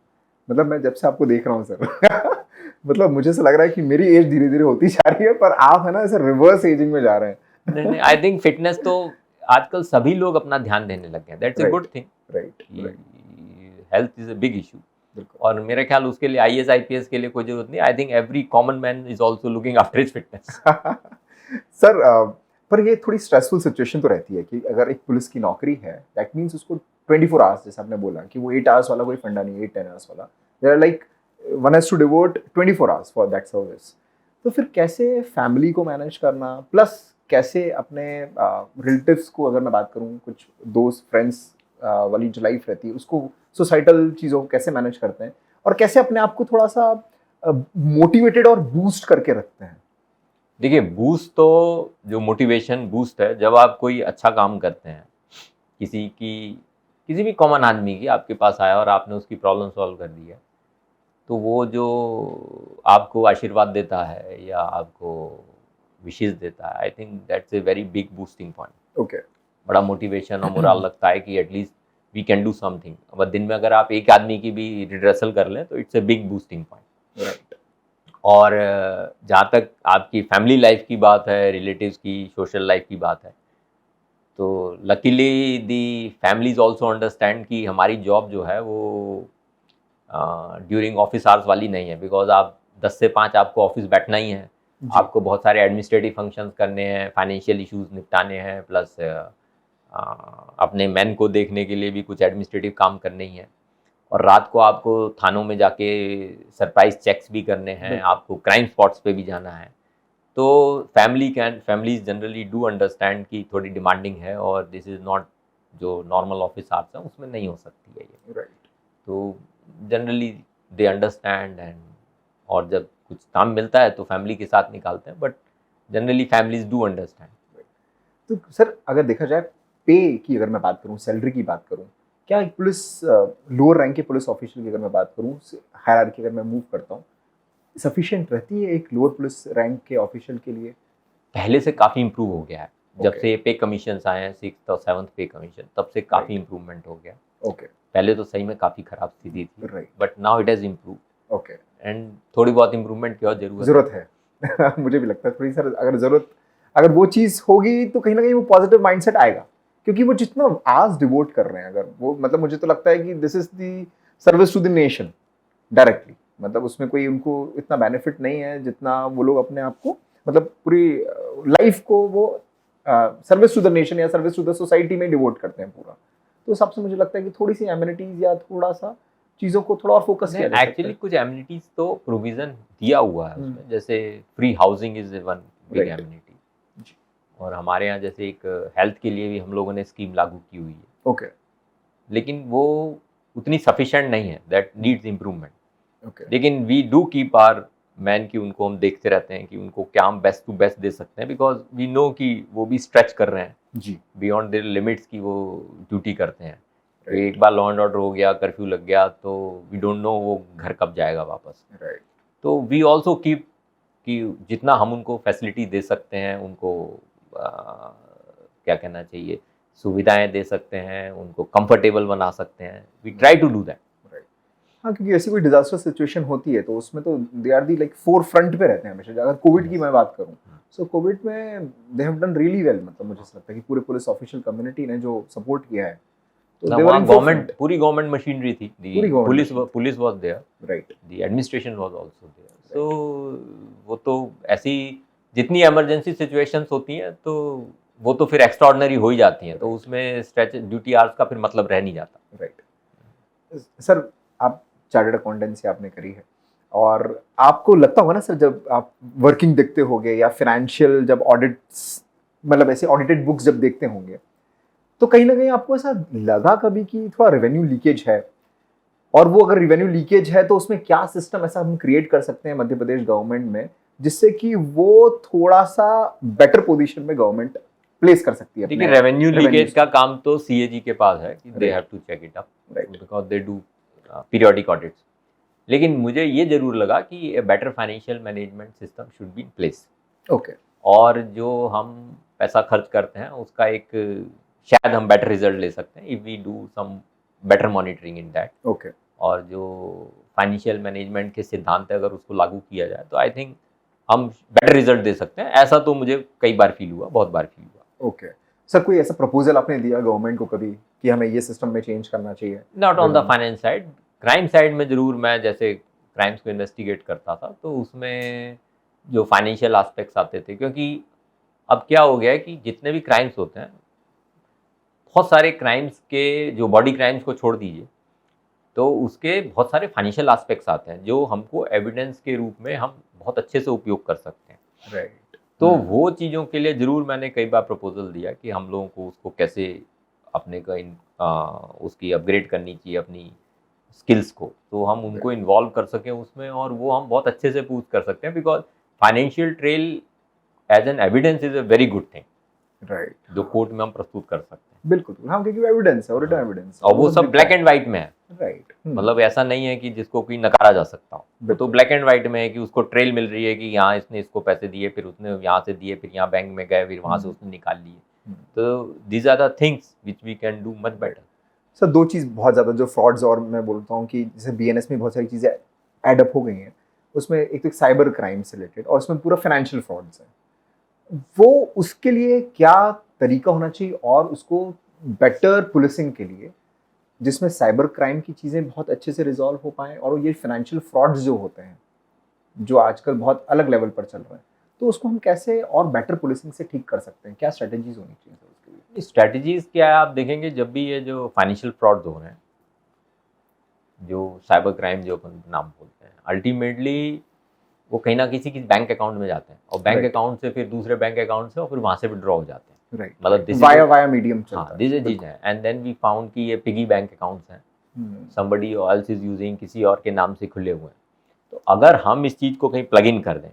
Speaker 1: मतलब मैं जब से आपको देख रहा हूँ सर मतलब मुझे ऐसा लग रहा है कि मेरी एज धीरे धीरे होती जा रही है, पर आप है ना ऐसे रिवर्स एजिंग में जा रहे हैं।
Speaker 2: नहीं, आई थिंक फिटनेस तो आजकल सभी लोग अपना ध्यान देने लग गए, that's a good thing.
Speaker 1: Right,
Speaker 2: health is a big issue, और मेरे ख्याल उसके लिए IAS IPS के लिए कोई जरूरत नहीं। I think every common man is also looking after his fitness.
Speaker 1: Sir पर ये थोड़ी स्ट्रेसफुल सिचुएशन तो रहती है कि अगर एक पुलिस की नौकरी है, दैट मीन्स उसको 24 आवर्स, जैसे आपने बोला कि वो 8 आवर्स वाला कोई फंडा नहीं, 8-10 आवर्स वाला, there are like one has to devote 24 hours for that service. तो फिर कैसे फैमिली को मैनेज करना, प्लस कैसे अपने रिलेटिव्स को, अगर मैं बात करूं, कुछ दोस्त फ्रेंड्स वाली जो लाइफ रहती है उसको, सोसाइटल चीज़ों को कैसे मैनेज करते हैं और कैसे अपने आप को थोड़ा सा मोटिवेटेड और बूस्ट करके रखते हैं?
Speaker 2: देखिए, बूस्ट तो जो मोटिवेशन बूस्ट है, जब आप कोई अच्छा काम करते हैं, किसी भी कॉमन आदमी की आपके पास आया और आपने उसकी प्रॉब्लम सॉल्व कर दी है, तो वो जो आपको आशीर्वाद देता है या आपको विशेष देता है, I think that's a very big boosting point.
Speaker 1: Okay.
Speaker 2: बड़ा मोटिवेशन और मोरल लगता है कि at least we can do something. अब दिन में अगर आप एक आदमी की भी रिड्रेसल कर लें तो it's a big boosting point.
Speaker 1: Right.
Speaker 2: और जहाँ तक आपकी फैमिली लाइफ की बात है, रिलेटिव्स की, सोशल लाइफ की बात है, तो लकीली दी फैमिलीज ऑल्सो अंडरस्टैंड कि हमारी जॉब जो है वो ड्यूरिंग ऑफिस आवर्स वाली नहीं है, बिकॉज आप 10 से 5 आपको ऑफिस बैठना ही है, आपको बहुत सारे एडमिनिस्ट्रेटिव फंक्शंस करने हैं, फाइनेंशियल इश्यूज निपटाने हैं, प्लस अपने मैन को देखने के लिए भी कुछ एडमिनिस्ट्रेटिव काम करने ही हैं, और रात को आपको थानों में जाके सरप्राइज चेक्स भी करने हैं, आपको क्राइम स्पॉट्स पे भी जाना है। तो फैमिलीज जनरली डू अंडरस्टैंड कि थोड़ी डिमांडिंग है और दिस इज़ नॉट जो नॉर्मल ऑफिस आवर्स हैं उसमें नहीं हो सकती है ये।
Speaker 1: राइट।
Speaker 2: तो जनरली दे अंडरस्टैंड, एंड और जब कुछ काम मिलता है तो फैमिली के साथ निकालते हैं, but generally families do understand.
Speaker 1: तो सर, अगर देखा जाए पे की, अगर मैं बात करूं, सैलरी की बात करूं, क्या एक पुलिस लोअर रैंक के पुलिस ऑफिशियल की अगर मैं बात करूं, हायरार्की अगर मैं मूव करता हूं, सफिशिएंट रहती है एक लोअर पुलिस रैंक के ऑफिशियल के लिए?
Speaker 2: पहले से काफ़ी इम्प्रूव हो गया है। जब
Speaker 1: Okay.
Speaker 2: से पे कमीशन आए हैं, 6th और 7th पे कमीशन, तब से काफ़ी इम्प्रूवमेंट हो गया।
Speaker 1: ओके।
Speaker 2: पहले तो सही में काफ़ी खराब स्थिति थी,
Speaker 1: right.
Speaker 2: But now it has improve,
Speaker 1: okay.
Speaker 2: And थोड़ी बहुत इम्प्रूवमेंट की और
Speaker 1: जरूरत है। मुझे भी लगता है थोड़ी, सर, अगर वो चीज़ होगी तो कहीं ना कहीं वो पॉजिटिव माइंडसेट आएगा, क्योंकि वो जितना आज डिवोट कर रहे हैं, अगर वो, मतलब मुझे तो लगता है कि this is the service to the nation directly, मतलब उसमें कोई उनको इतना बेनिफिट नहीं है जितना वो लोग अपने आप को, मतलब पूरी लाइफ को वो सर्विस टू द नेशन या सर्विस टू द सोसाइटी में डिवोट करते हैं पूरा। तो उस हिसाब से मुझे लगता है कि थोड़ी सी एमिनिटीज या थोड़ा सा चीज़ों को थोड़ा और फोकस किया जा सकता है।
Speaker 2: एक्चुअली कुछ एमिनिटीज तो प्रोविजन दिया हुआ है उसमें, जैसे free housing is one big amenity, और हमारे यहाँ जैसे एक हेल्थ के लिए भी हम लोगों ने स्कीम लागू की हुई है।
Speaker 1: ओके।
Speaker 2: लेकिन वो उतनी सफिशिएंट नहीं है, दैट नीड्स इम्प्रूवमेंट।
Speaker 1: ओके।
Speaker 2: लेकिन we do keep our man की, उनको हम देखते रहते हैं कि उनको क्या हम बेस्ट टू बेस्ट दे सकते हैं, बिकॉज वी नो कि वो भी स्ट्रेच कर रहे हैं
Speaker 1: जी।
Speaker 2: बियॉन्ड देयर लिमिट्स की वो ड्यूटी करते हैं। तो एक बार लॉ एंड ऑर्डर हो गया, कर्फ्यू लग गया, तो वी डोंट नो वो घर कब जाएगा वापस।
Speaker 1: राइट।
Speaker 2: तो वी ऑल्सो कीप कि जितना हम उनको फैसिलिटी दे सकते हैं, उनको क्या कहना चाहिए, सुविधाएं दे सकते हैं, उनको कंफर्टेबल बना सकते हैं, we try to do that.
Speaker 1: हाँ, क्योंकि ऐसी कोई डिजास्टर सिचुएशन होती है तो उसमें तो they are the like forefront पे रहते हैं हमेशा। अगर कोविड की मैं बात करूं, सो कोविड में they have done really well, मतलब मुझे ऐसा लगता है कि पूरे पुलिस ऑफिशियल कम्युनिटी ने जो सपोर्ट किया है, तो
Speaker 2: गवर्नमेंट, पूरी गवर्नमेंट मशीनरी थी, police was there,
Speaker 1: right,
Speaker 2: the administration was also there. So वो तो ऐसी जितनी इमरजेंसी सिचुएशंस होती हैं तो वो तो फिर एक्स्ट्राऑर्डिनरी हो ही जाती हैं, तो उसमें स्ट्रेच ड्यूटी आवर्स का फिर मतलब रह नहीं जाता।
Speaker 1: राइट। सर, आप चार्टर्ड अकाउंटेंसी आपने करी है, और आपको लगता होगा ना सर, जब आप वर्किंग देखते होंगे या फाइनेंशियल जब ऑडिट्स, मतलब ऐसे ऑडिटेड बुक्स जब देखते होंगे, तो कहीं ना कहीं आपको ऐसा लगा कभी कि थोड़ा रेवेन्यू लीकेज है, और वो अगर रेवेन्यू लीकेज है तो उसमें क्या सिस्टम ऐसा हम क्रिएट कर सकते हैं मध्य प्रदेश गवर्नमेंट में, जिससे कि वो थोड़ा सा बेटर पोजीशन में गवर्नमेंट प्लेस कर सकती है?
Speaker 2: देखिए, रेवेन्यू लीकेज का काम तो सीएजी के पास है कि they have to check it up, because they do periodic audits. लेकिन मुझे ये जरूर लगा कि a better financial management system should be in place.
Speaker 1: Okay.
Speaker 2: और जो हम पैसा खर्च करते हैं उसका एक शायद हम बेटर रिजल्ट ले सकते हैं if we do some better monitoring in that.
Speaker 1: Okay.
Speaker 2: और जो फाइनेंशियल मैनेजमेंट के सिद्धांत है, अगर उसको लागू किया जाए तो आई थिंक हम बेटर रिजल्ट दे सकते हैं। ऐसा तो मुझे कई बार फील हुआ, बहुत बार फील हुआ।
Speaker 1: ओके। सर, कोई ऐसा प्रपोजल आपने दिया गवर्नमेंट को कभी कि हमें ये सिस्टम में चेंज करना चाहिए?
Speaker 2: Not on the finance side, crime side में जरूर, मैं जैसे क्राइम्स को इन्वेस्टिगेट करता था तो उसमें जो फाइनेंशियल एस्पेक्ट्स आते थे, क्योंकि अब क्या हो गया है कि जितने भी क्राइम्स होते हैं, बहुत सारे क्राइम्स के, जो बॉडी क्राइम्स को छोड़ दीजिए, तो उसके बहुत सारे फाइनेंशियल एस्पेक्ट्स आते हैं जो हमको एविडेंस के रूप में हम बहुत अच्छे से उपयोग कर सकते हैं।
Speaker 1: राइट।
Speaker 2: तो वो चीज़ों के लिए ज़रूर मैंने कई बार प्रपोजल दिया कि हम लोगों को उसको कैसे अपने उसकी अपग्रेड करनी चाहिए अपनी स्किल्स को, तो हम उनको इन्वॉल्व कर सकें उसमें, और वो हम बहुत अच्छे से पूछ कर सकते हैं, because financial trail as an evidence is a very good thing,
Speaker 1: right,
Speaker 2: जो कोर्ट में हम प्रस्तुत कर सकते हैं।
Speaker 1: बिल्कुल, हाँ, क्योंकि एविडेंस है, रिटन एविडेंस,
Speaker 2: और वो सब ब्लैक एंड व्हाइट में है,
Speaker 1: राइट,
Speaker 2: मतलब ऐसा नहीं है कि जिसको कोई नकारा जा सकता हो, वो तो ब्लैक एंड व्हाइट में है कि उसको ट्रेल मिल रही है कि यहाँ इसने इसको पैसे दिए, फिर उसने यहाँ से दिए, फिर यहाँ बैंक में गए, फिर वहाँ से उसने निकाल लिए। तो these are the things which we can do much better.
Speaker 1: Sir, दो चीज़ बहुत ज़्यादा जो फ्रॉड्स, और मैं बोलता हूँ कि जैसे बीएनएस में बहुत सारी चीज़ें एडअप हो गई हैं, उसमें एक तो साइबर क्राइम से रिलेटेड, और उसमें पूरा फाइनेंशियल फ्रॉड्स है, वो उसके लिए क्या तरीका होना चाहिए, और उसको बेटर पुलिसिंग के लिए जिसमें साइबर क्राइम की चीज़ें बहुत अच्छे से रिजॉल्व हो पाएँ, और ये फाइनेंशियल फ्रॉड्स जो होते हैं जो आजकल बहुत अलग लेवल पर चल रहे हैं, तो उसको हम कैसे और बेटर पुलिसिंग से ठीक कर सकते हैं? क्या स्ट्रेटजीज होनी चाहिए सर उसके लिए?
Speaker 2: स्ट्रैटेजीज क्या है, आप देखेंगे जब भी ये जो फाइनेंशियल फ्रॉड्स हो रहे हैं, जो साइबर क्राइम जो अपन नाम बोलते हैं, अल्टीमेटली वो कहीं ना किसी बैंक अकाउंट में जाते हैं, और बैंक अकाउंट से फिर दूसरे बैंक अकाउंट से, और फिर वहाँ से विड्रॉ हो जाते हैं,
Speaker 1: राइट,
Speaker 2: मतलब
Speaker 1: वाया मीडियम चलता है।
Speaker 2: दिस इज चीज है। एंड देन वी फाउंड कि ये पिगी बैंक अकाउंट्स हैं, समबडी एल्स इज यूजिंग, किसी और के नाम से खुले हुए हैं। तो अगर हम इस चीज़ को कहीं प्लग इन कर दें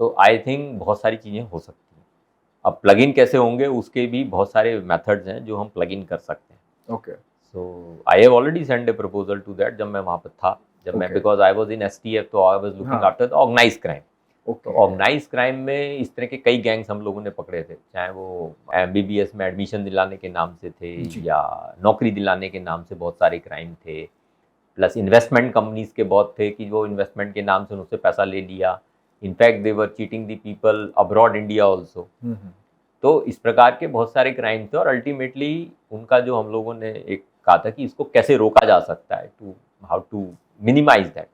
Speaker 2: तो आई थिंक बहुत सारी चीज़ें हो सकती हैं। अब प्लग इन कैसे होंगे उसके भी बहुत सारे मेथड्स हैं जो हम प्लग इन कर सकते हैं।
Speaker 1: Okay,
Speaker 2: so I have already send a proposal to that, जब मैं वहाँ पर था, जब मैं, because I was in STF, तो I was looking after the organize crime. तो ऑर्गेनाइज क्राइम में इस तरह के कई गैंग्स हम लोगों ने पकड़े थे, चाहे वो एमबीबीएस में एडमिशन दिलाने के नाम से थे, या नौकरी दिलाने के नाम से बहुत सारे क्राइम थे, प्लस इन्वेस्टमेंट कंपनीज के बहुत थे कि वो इन्वेस्टमेंट के नाम से उनसे पैसा ले लिया। In fact they were cheating the people abroad India also. तो इस प्रकार के बहुत सारे क्राइम थे, और अल्टीमेटली उनका जो हम लोगों ने एक कहा था कि इसको कैसे रोका जा सकता है, to how to minimise that,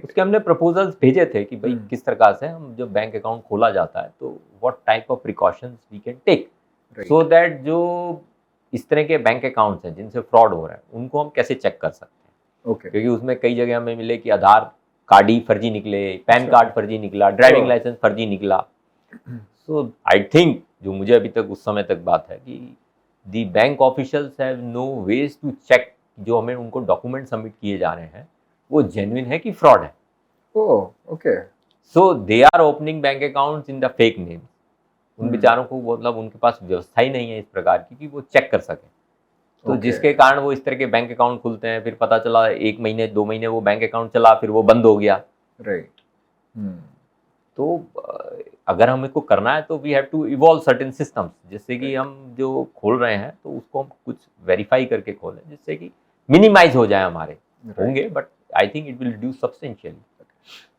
Speaker 2: उसके हमने प्रपोजल्स भेजे थे कि भाई किस तरह से हम जब बैंक अकाउंट खोला जाता है तो what type of precautions we can take, so that जो इस तरह के बैंक अकाउंट्स हैं जिनसे फ्रॉड हो रहा है उनको हम कैसे चेक कर सकते हैं। क्योंकि उसमें कई जगह हमें मिले कि आधार कार्ड ही फर्जी निकले, पैन कार्ड फर्जी निकला, ड्राइविंग लाइसेंस फर्जी निकला। सो आई थिंक, जो मुझे अभी तक उस समय तक बात है कि the bank officials have no ways to check, जो हमें उनको डॉक्यूमेंट सबमिट किए जा रहे हैं वो जेन्युइन है कि फ्रॉड है।
Speaker 1: Okay,
Speaker 2: so they are opening bank accounts in the fake name. उन बेचारों को मतलब उनके पास व्यवस्था ही नहीं है इस प्रकार की कि वो चेक कर सकें। तो जिसके कारण वो इस तरह के बैंक अकाउंट खुलते हैं, फिर पता चला 1 महीने 2 महीने वो बैंक अकाउंट चला, फिर वो बंद हो गया।
Speaker 1: राइट।
Speaker 2: तो अगर हमें को करना है तो we have to evolve certain systems, जिससे कि हम जो खोल रहे हैं तो उसको हम कुछ वेरीफाई करके खोलें, जिससे कि मिनिमाइज हो जाए हमारे होंगे, but I think it will reduce substantially.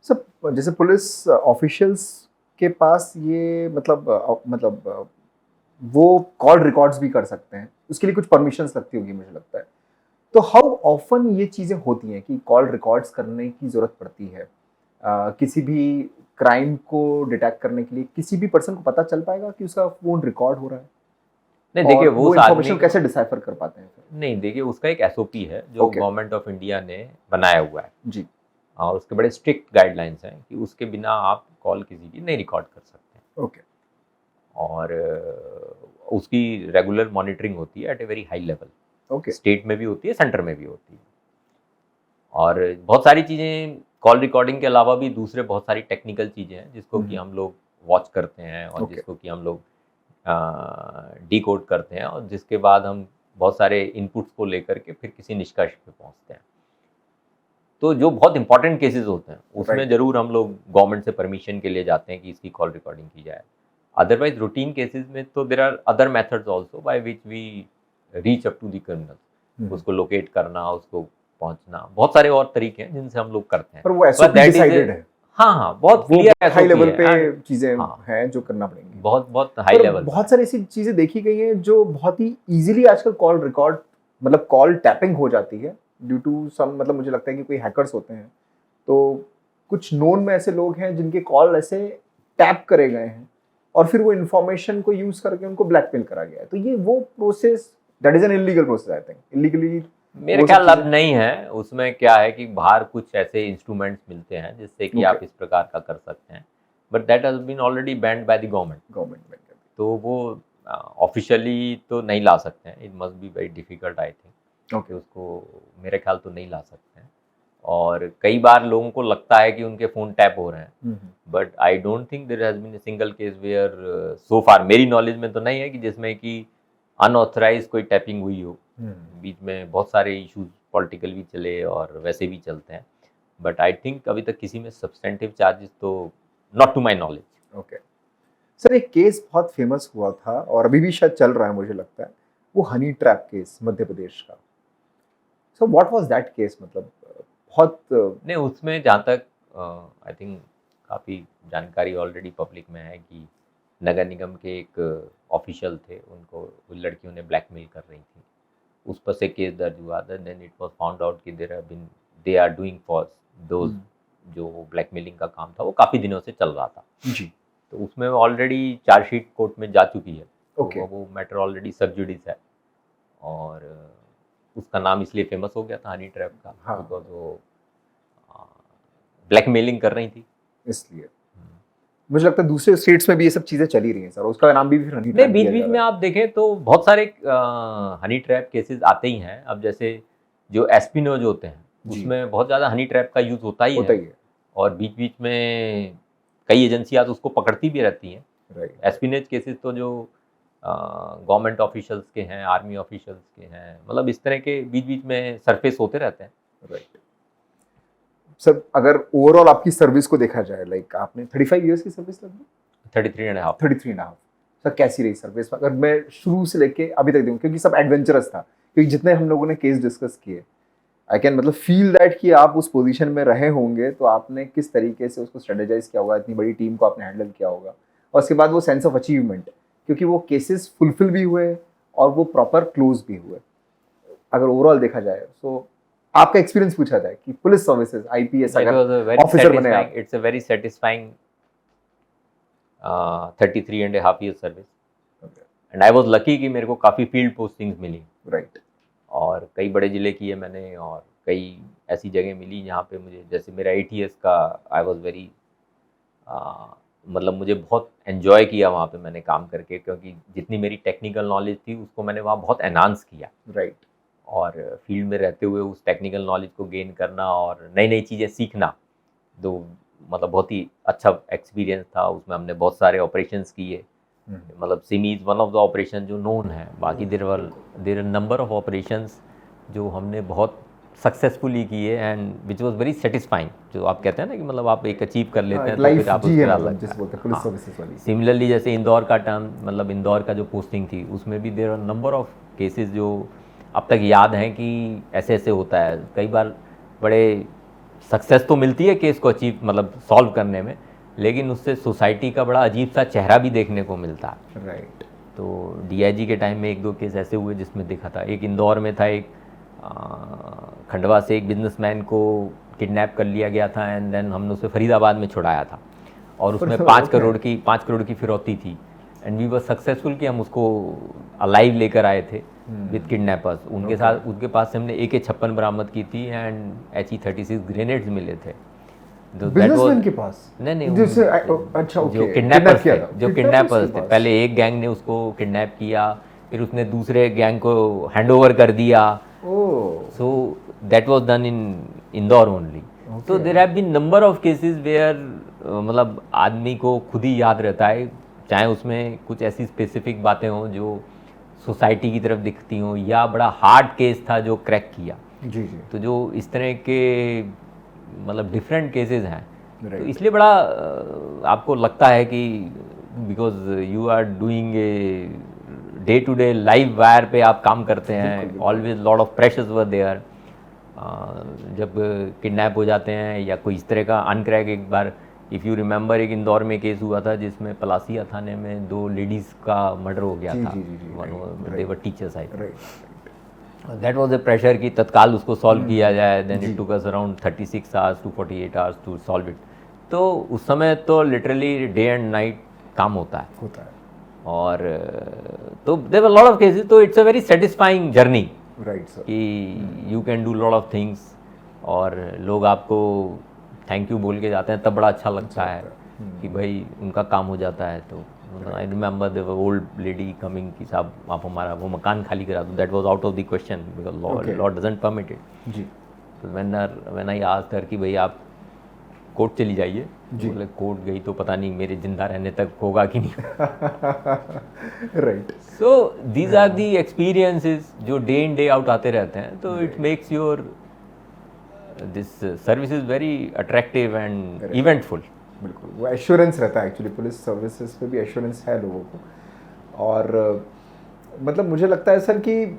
Speaker 1: सब जैसे पुलिस ऑफिशियल्स के पास ये मतलब वो कॉल रिकॉर्ड्स भी कर सकते हैं, उसके लिए कुछ परमिशंस लगती होगी मुझे लगता है। तो हाउ ऑफन ये चीज़ें होती हैं कि कॉल रिकॉर्ड्स करने की ज़रूरत पड़ती है? किसी भी क्राइम को डिटेक्ट करने के लिए किसी भी पर्सन को पता चल पाएगा कि उसका फोन रिकॉर्ड हो रहा है?
Speaker 2: नहीं, देखिए वो
Speaker 1: इन्फॉर्मेशन कैसे डिसाइफर कर पाते हैं?
Speaker 2: नहीं, देखिए उसका एक एसओपी है जो गवर्नमेंट ऑफ इंडिया ने बनाया हुआ है जी, और उसके बड़े स्ट्रिक्ट गाइडलाइंस हैं कि उसके बिना आप कॉल किसी की नहीं रिकॉर्ड कर सकते।
Speaker 1: ओके।
Speaker 2: और उसकी रेगुलर मॉनिटरिंग होती है at a very high level.
Speaker 1: Okay.
Speaker 2: State में भी होती है, सेंटर में भी होती है। और बहुत सारी चीज़ें, कॉल रिकॉर्डिंग के अलावा भी दूसरे बहुत सारी टेक्निकल चीज़ें हैं जिसको कि हम लोग वॉच करते हैं, और जिसको कि हम लोग डीकोड करते हैं, और जिसके बाद हम बहुत सारे इनपुट्स को लेकर के फिर किसी निष्कर्ष पे पहुंचते हैं। तो जो बहुत इंपॉर्टेंट केसेस होते हैं उसमें जरूर हम लोग गवर्नमेंट से परमिशन के लिए जाते हैं कि इसकी कॉल रिकॉर्डिंग की जाए। अदरवाइज रूटीन केसेस में तो there are other methods also by which we reach up to the criminal. उसको लोकेट करना, उसको पहुंचना, बहुत सारे और तरीके हैं जिनसे हम लोग करते हैं।
Speaker 1: पर वो एसओपी डिसाइडेड है।
Speaker 2: हाँ, बहुत क्लियर
Speaker 1: हाई लेवल पे चीजें हैं जो करना पड़ेंगी,
Speaker 2: बहुत हाई लेवल।
Speaker 1: बहुत सारी ऐसी चीजें देखी गई हैं जो बहुत ही इजीली आजकल कॉल रिकॉर्ड, मतलब कॉल टैपिंग हो जाती है ड्यू टू सम, मतलब मुझे लगता है कि कोई हैकर्स होते हैं, तो कुछ नोन में ऐसे लोग हैं जिनके कॉल ऐसे टैप करे गए हैं और फिर वो इन्फॉर्मेशन को यूज करके उनको ब्लैकमेल करा गया है। तो ये वो process, that is an illegal process I think. Illegally
Speaker 2: मेरे ख्याल अब नहीं है। उसमें क्या है कि बाहर कुछ ऐसे इंस्ट्रूमेंट्स मिलते हैं जिससे कि आप इस प्रकार का कर सकते हैं, but that has been already banned by the government. तो वो ऑफिशियली तो नहीं ला सकते हैं, it must be very difficult I think.
Speaker 1: Okay.
Speaker 2: उसको मेरे ख्याल तो नहीं ला सकते हैं। और कई बार लोगों को लगता है कि उनके फ़ोन टैप हो रहे हैं, but I don't think there has been a single case where so far, मेरी नॉलेज में तो नहीं है कि जिसमें कि अनऑथराइज कोई टैपिंग हुई हो। बीच में बहुत सारे इश्यूज पॉलिटिकल भी चले और वैसे भी चलते हैं, बट आई थिंक अभी तक किसी में सब्सटेंटिव चार्जेस तो not to my knowledge.
Speaker 1: Okay sir, एक केस बहुत फेमस हुआ था और अभी भी शायद चल रहा है मुझे लगता है, वो honey trap case Madhya Pradesh का। So what was that case? मतलब बहुत
Speaker 2: नहीं, उसमें जहाँ तक आई थिंक काफ़ी जानकारी ऑलरेडी पब्लिक में है कि नगर निगम के एक ऑफिशियल थे, उनको लड़कियों ने ब्लैकमेल कर रही थी, उस पर से केस दर्ज हुआ था। Then it was found out कि they are doing for those, जो ब्लैकमेलिंग का काम था वो काफ़ी दिनों से चल रहा था
Speaker 1: जी।
Speaker 2: तो उसमें ऑलरेडी चार्जशीट कोर्ट में जा चुकी है।
Speaker 1: ओके।
Speaker 2: तो वो मैटर ऑलरेडी सब जुडिस है और उसका नाम इसलिए फेमस हो गया था हनी ट्रैप का, बिकॉज वो ब्लैकमेलिंग कर रही थी
Speaker 1: इसलिए। मुझे लगता है दूसरे स्टेट्स में भी ये सब चीजें चली रही हैं सर, उसका नाम भी फिर हनी ट्रैप।
Speaker 2: बीच बीच में आप देखें तो बहुत सारे हनी ट्रैप केसेस आते ही हैं। अब जैसे जो एस्पिनोज होते हैं उसमें बहुत ज़्यादा हनी ट्रैप का यूज़ होता ही है और बीच बीच में कई एजेंसियां तो उसको पकड़ती भी रहती हैं। एस्पिनेज केसेस तो जो गवर्नमेंट ऑफिशियल्स के हैं, आर्मी ऑफिशियल्स के हैं, मतलब इस तरह के बीच बीच में सरफेस होते रहते हैं।
Speaker 1: राइट सर, अगर ओवरऑल आपकी सर्विस को देखा जाए, लाइक आपने 35 इयर्स की सर्विस लगभग 33.5 सर, कैसी रही सर्विस? अगर मैं शुरू से लेके अभी तक देखूं, क्योंकि सब एडवेंचरस था, क्योंकि जितने हम लोगों ने केस डिस्कस किए, आई कैन मतलब फील दैट कि आप उस पोजीशन में रहे होंगे तो आपने किस तरीके से उसको स्ट्रेटेजाइज किया होगा, इतनी बड़ी टीम को आपने हैंडल किया होगा, और उसके बाद वो सेंस ऑफ अचीवमेंट, क्योंकि वो केसेस फुलफिल भी हुए और वो प्रॉपर क्लोज भी हुए। अगर ओवरऑल देखा जाए तो आपका एक्सपीरियंस पूछा जाए कि पुलिस सर्विसेज, आईपीएस अगर ऑफिसर बने आप,
Speaker 2: it's a very satisfying 33.5 years service and I was lucky कि मेरे को काफ़ी फील्ड पोस्टिंग्स मिली।
Speaker 1: राइट।
Speaker 2: और कई बड़े ज़िले किए मैंने और कई ऐसी जगह मिली जहाँ पे मुझे, जैसे मेरा ATS का, आई वाज वेरी मतलब मुझे बहुत एंजॉय किया वहाँ पे मैंने काम करके, क्योंकि जितनी मेरी टेक्निकल नॉलेज थी उसको मैंने वहाँ बहुत एनहांस किया।
Speaker 1: राइट।
Speaker 2: और फील्ड में रहते हुए उस टेक्निकल नॉलेज को गेन करना और नई नई चीज़ें सीखना, तो मतलब बहुत ही अच्छा एक्सपीरियंस था। उसमें हमने बहुत सारे ऑपरेशंस किए, मतलब SIMI is one of the operation जो नोन है, बाकी there are number of operations जो हमने बहुत सक्सेसफुली किए and which was very satisfying. जो आप कहते हैं ना कि मतलब आप एक अचीव कर लेते हैं तो फिर आप उसके अलग
Speaker 1: जिस बोलते हैं पुलिस सर्विसेज वाली।
Speaker 2: सिमिलरली जैसे इंदौर का टर्म, मतलब इंदौर का जो पोस्टिंग थी उसमें भी there are number of cases जो अब तक याद हैं कि ऐसे ऐसे होता है। कई बार बड़े सक्सेस तो मिलती है केस को अचीव मतलब सॉल्व करने में, लेकिन उससे सोसाइटी का बड़ा अजीब सा चेहरा भी देखने को मिलता है।
Speaker 1: राइट।
Speaker 2: तो DIG के टाइम में 1-2 केस ऐसे हुए जिसमें देखा था। एक इंदौर में था, एक खंडवा से एक बिजनेसमैन को किडनैप कर लिया गया था एंड देन हमने उसे फरीदाबाद में छुड़ाया था और उसमें 5 करोड़ की फिरौती थी एंड वी वर सक्सेसफुल कि हम उसको अलाइव लेकर आए थे विद किडनैपर्स। उनके साथ उसके पास से हमने AK-56 बरामद की थी एंड HE-36 ग्रेनेड्स मिले थे।
Speaker 1: बिजनेसमैन के पास?
Speaker 2: नहीं,
Speaker 1: अच्छा,
Speaker 2: जो किडनैपर्स थे, पहले एक गैंग ने उसको किडनैप किया, फिर उसने दूसरे गैंग को हैंडओवर कर दिया। So that was done in Indore only. तो there have been number of cases where मतलब आदमी को खुद ही याद रहता है, चाहे उसमें कुछ ऐसी स्पेसिफिक बातें हों जो सोसाइटी की तरफ दिखती हों, या बड़ा हार्ड केस था जो क्रैक किया।
Speaker 1: जी जी।
Speaker 2: तो जो इस तरह के मतलब डिफरेंट केसेस हैं, तो इसलिए बड़ा आपको लगता है कि because you are doing a day to day live wire पे आप काम करते हैं, always lot of pressures were there. जब किडनैप हो जाते हैं या कोई इस तरह का अनक्रैक, एक बार इफ़ यू रिमेंबर एक इंदौर में केस हुआ था जिसमें पलासिया थाने में 2 लेडीज़ का मर्डर हो गया था। दे वर टीचर्स आई। दैट वाज ए प्रेशर कि तत्काल उसको सॉल्व किया जाए। Then it took us around 36 hours to 48 hours to solve it. तो उस समय तो लिटरली डे एंड नाइट काम होता है। और तो there were lot of cases. तो it's a very satisfying journey,
Speaker 1: right sir,
Speaker 2: कि you can do lot of things और लोग आपको थैंक यू बोल के जाते हैं, तब बड़ा अच्छा लगता है। कि भाई उनका काम हो जाता है। तो I remember the old lady coming कि साहब आप हमारा वो मकान खाली करा दो, that was out of the question because law doesn't permit it.
Speaker 1: जी।
Speaker 2: तो व्हेन आई आस्क्ड हर कि भाई आप कोर्ट चली जाइए, बोले कोर्ट गई तो पता नहीं मेरे जिंदा रहने तक होगा कि नहीं।
Speaker 1: Right.
Speaker 2: So these are the experiences जो डे इन डे आउट आते रहते हैं, तो it makes your this service is very attractive and eventful.
Speaker 1: बिल्कुल, वो एश्योरेंस रहता है एक्चुअली, पुलिस सर्विसेज पे भी एश्योरेंस है लोगों को। और मतलब मुझे लगता है सर कि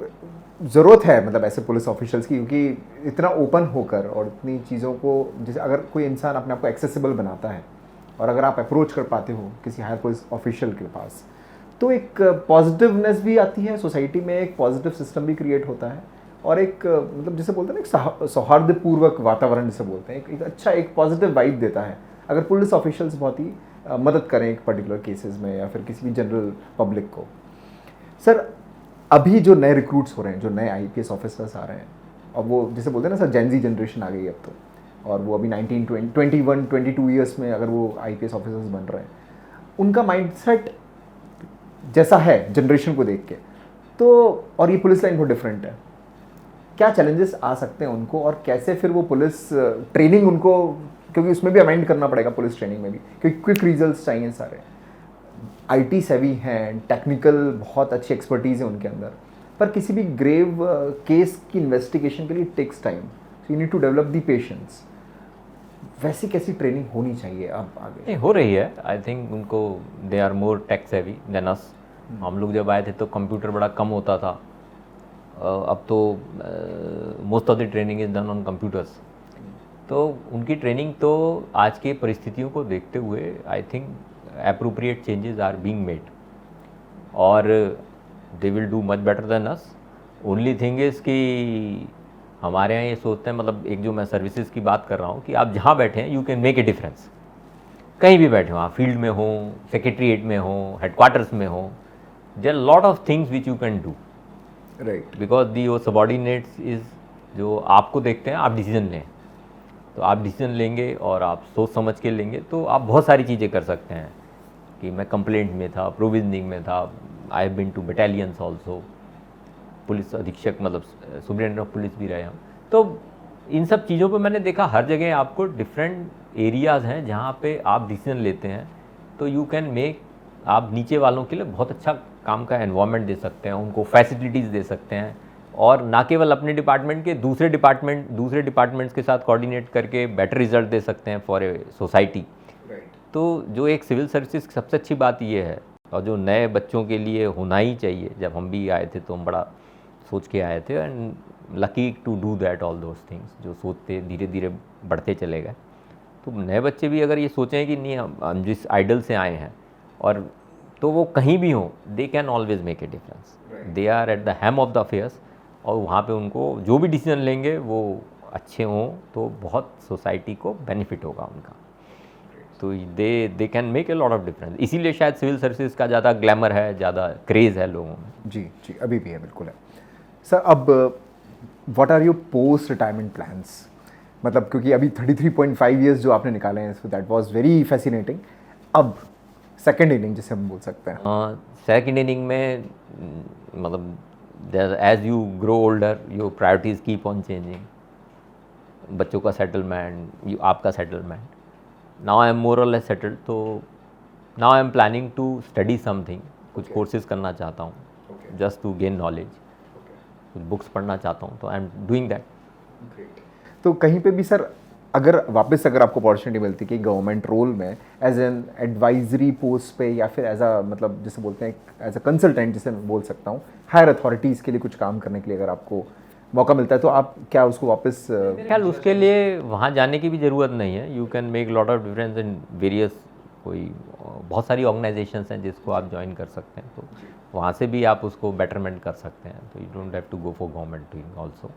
Speaker 1: ज़रूरत है मतलब ऐसे पुलिस ऑफिशियल्स की, क्योंकि इतना ओपन होकर और इतनी चीज़ों को, जैसे अगर कोई इंसान अपने आप को एक्सेसिबल बनाता है और अगर आप अप्रोच कर पाते हो किसी हायर पुलिस ऑफिशियल के पास, तो एक पॉजिटिवनेस भी आती है सोसाइटी में, एक पॉजिटिव सिस्टम भी क्रिएट होता है, और एक मतलब जिसे बोलते हैं ना एक सौहार्दपूर्वक वातावरण जिसे बोलते हैं, एक अच्छा एक पॉजिटिव वाइब देता है अगर पुलिस ऑफिशियल्स बहुत ही मदद करें एक पर्टिकुलर केसेस में या फिर किसी भी जनरल पब्लिक को। सर अभी जो नए रिक्रूट्स हो रहे हैं, जो नए आईपीएस ऑफिसर्स आ रहे हैं, और वो जैसे बोलते हैं ना सर जेनजी जनरेशन आ गई अब तो, और वो अभी 19, 21, 22 ईयर्स में अगर वो आईपीएस ऑफिसर्स बन रहे हैं, उनका माइंडसेट जैसा है जनरेशन को देख के, तो और ये पुलिस लाइन बहुत डिफरेंट है, क्या चैलेंजेस आ सकते हैं उनको, और कैसे फिर वो पुलिस ट्रेनिंग उनको, क्योंकि उसमें भी अमेंड करना पड़ेगा पुलिस ट्रेनिंग में भी, क्योंकि क्विक रिजल्ट्स चाहिए सारे, आईटी सेवी हैं, टेक्निकल बहुत अच्छी एक्सपर्टीज़ है उनके अंदर, पर किसी भी ग्रेव केस की इन्वेस्टिगेशन के लिए takes time, so you need to develop the patience. वैसी कैसी ट्रेनिंग होनी चाहिए अब आगे?
Speaker 2: नहीं, हो रही है। आई थिंक उनको they are more tech savvy than us. हम लोग जब आए थे तो कंप्यूटर बड़ा कम होता था, अब तो most of the training is done on computers. तो उनकी ट्रेनिंग तो आज के परिस्थितियों को देखते हुए I think appropriate changes are being made और they will do much better than us. Only thing is कि हमारे यहाँ ये सोचते हैं, मतलब एक जो मैं सर्विसेज की बात कर रहा हूँ कि आप जहाँ बैठे हैं you can make a difference, कहीं भी बैठे हो आप, फील्ड में हो, सेक्रेटरीट में हो, हेडक्वार्टर्स में हो, there lot of things which you can do,
Speaker 1: right,
Speaker 2: because the वो सबॉर्डिनेट्स इज जो आपको देखते हैं, आप डिसीजन लें, तो आप डिसीजन लेंगे और आप सोच समझ के लेंगे तो आप बहुत सारी चीज़ें कर सकते हैं। कि मैं कंप्लेंट में था, प्रोविजनिंग में था, I have been to battalions also, police अधीक्षक मतलब सुपरिटेंडेंट ऑफ पुलिस भी रहे हम। तो इन सब चीज़ों पे मैंने देखा हर जगह आपको डिफरेंट एरियाज़ हैं जहाँ पे आप डिसीजन लेते हैं, तो यू कैन मेक, आप नीचे वालों के लिए बहुत अच्छा काम का एनवायरनमेंट दे सकते हैं, उनको फैसिलिटीज़ दे सकते हैं, और ना केवल अपने डिपार्टमेंट के दूसरे डिपार्टमेंट्स के साथ कोऑर्डिनेट करके बेटर रिजल्ट दे सकते हैं फॉर ए सोसाइटी। तो जो एक सिविल सर्विसेज की सबसे अच्छी बात ये है, और जो नए बच्चों के लिए होना ही चाहिए, जब हम भी आए थे तो हम बड़ा सोच के आए थे, and lucky to do that all those things, जो सोचते धीरे धीरे बढ़ते चले गए। तो नए बच्चे भी अगर ये सोचें कि नहीं हम जिस आइडल से आए हैं, और तो वो कहीं भी हों, they can always make a difference, they are at the helm of the affairs, और वहाँ पे उनको जो भी डिसीजन लेंगे वो अच्छे हों तो बहुत सोसाइटी को बेनिफिट होगा उनका, तो they can make a lot of difference. इसीलिए शायद सिविल सर्विसेज का ज़्यादा ग्लैमर है, ज़्यादा क्रेज़ है लोगों में।
Speaker 1: जी जी, अभी भी है, बिल्कुल है सर। अब what are your post retirement plans, मतलब क्योंकि अभी 33.5 ईयर्स जो आपने निकाले हैं, so that was very fascinating. अब सेकेंड इनिंग जिसे हम बोल सकते हैं,
Speaker 2: सेकेंड इनिंग में मतलब as you grow older your priorities keep on changing, बच्चों का सेटलमेंट, आपका settlement. Now I am more और लेस सेटल्ड, तो now I am planning to study something, कुछ कोर्सेज करना चाहता हूँ, जस्ट टू गेन नॉलेज, कुछ बुक्स पढ़ना चाहता हूँ, तो आई एम डूइंग दैट।
Speaker 1: तो कहीं पे भी सर अगर वापस अगर आपको अपॉर्चुनिटी मिलती कि गवर्नमेंट रोल में एज एन एडवाइजरी पोस्ट पे, या फिर एज अ मतलब जिसे बोलते हैं एज अ कंसल्टेंट जिसे मैं बोल सकता हूँ, हायर अथॉरिटीज़ के लिए कुछ काम करने के लिए अगर आपको मौका मिलता है, तो आप क्या उसको वापस
Speaker 2: ख्याल उसके लिए वहाँ जाने की भी ज़रूरत नहीं है। You can make lot of difference in various, कोई बहुत सारी ऑर्गेनाइजेशंस हैं जिसको आप ज्वाइन कर सकते हैं, तो वहाँ से भी आप उसको बेटरमेंट कर सकते हैं, तो you don't have to go for government doing also.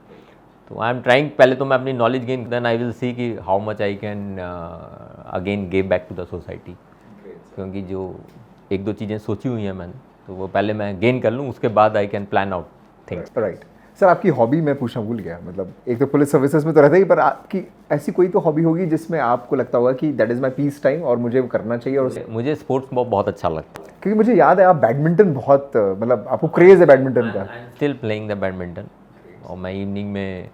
Speaker 2: तो आई एम ट्राइंग, पहले तो मैं अपनी knowledge gain, then I will see कि how much I can again give back to the society, क्योंकि जो एक दो चीज़ें सोची हुई हैं मैंने, तो वो पहले मैं गेन कर लूँ, उसके बाद I can plan out things.
Speaker 1: Right sir आपकी हॉबी मैं पूछना भूल गया, मतलब एक तो पुलिस सर्विसेज में तो रहता ही, पर आपकी ऐसी कोई तो हॉबी होगी जिसमें आपको लगता होगा कि that is my peace time और मुझे वो करना चाहिए। और
Speaker 2: मुझे स्पोर्ट्स बहुत अच्छा लगता है,
Speaker 1: क्योंकि मुझे याद है आप बैडमिंटन बहुत मतलब आपको क्रेज़ है बैडमिंटन का।
Speaker 2: स्टिल प्लेइंग द बैडमिंटन, और मैं इवनिंग में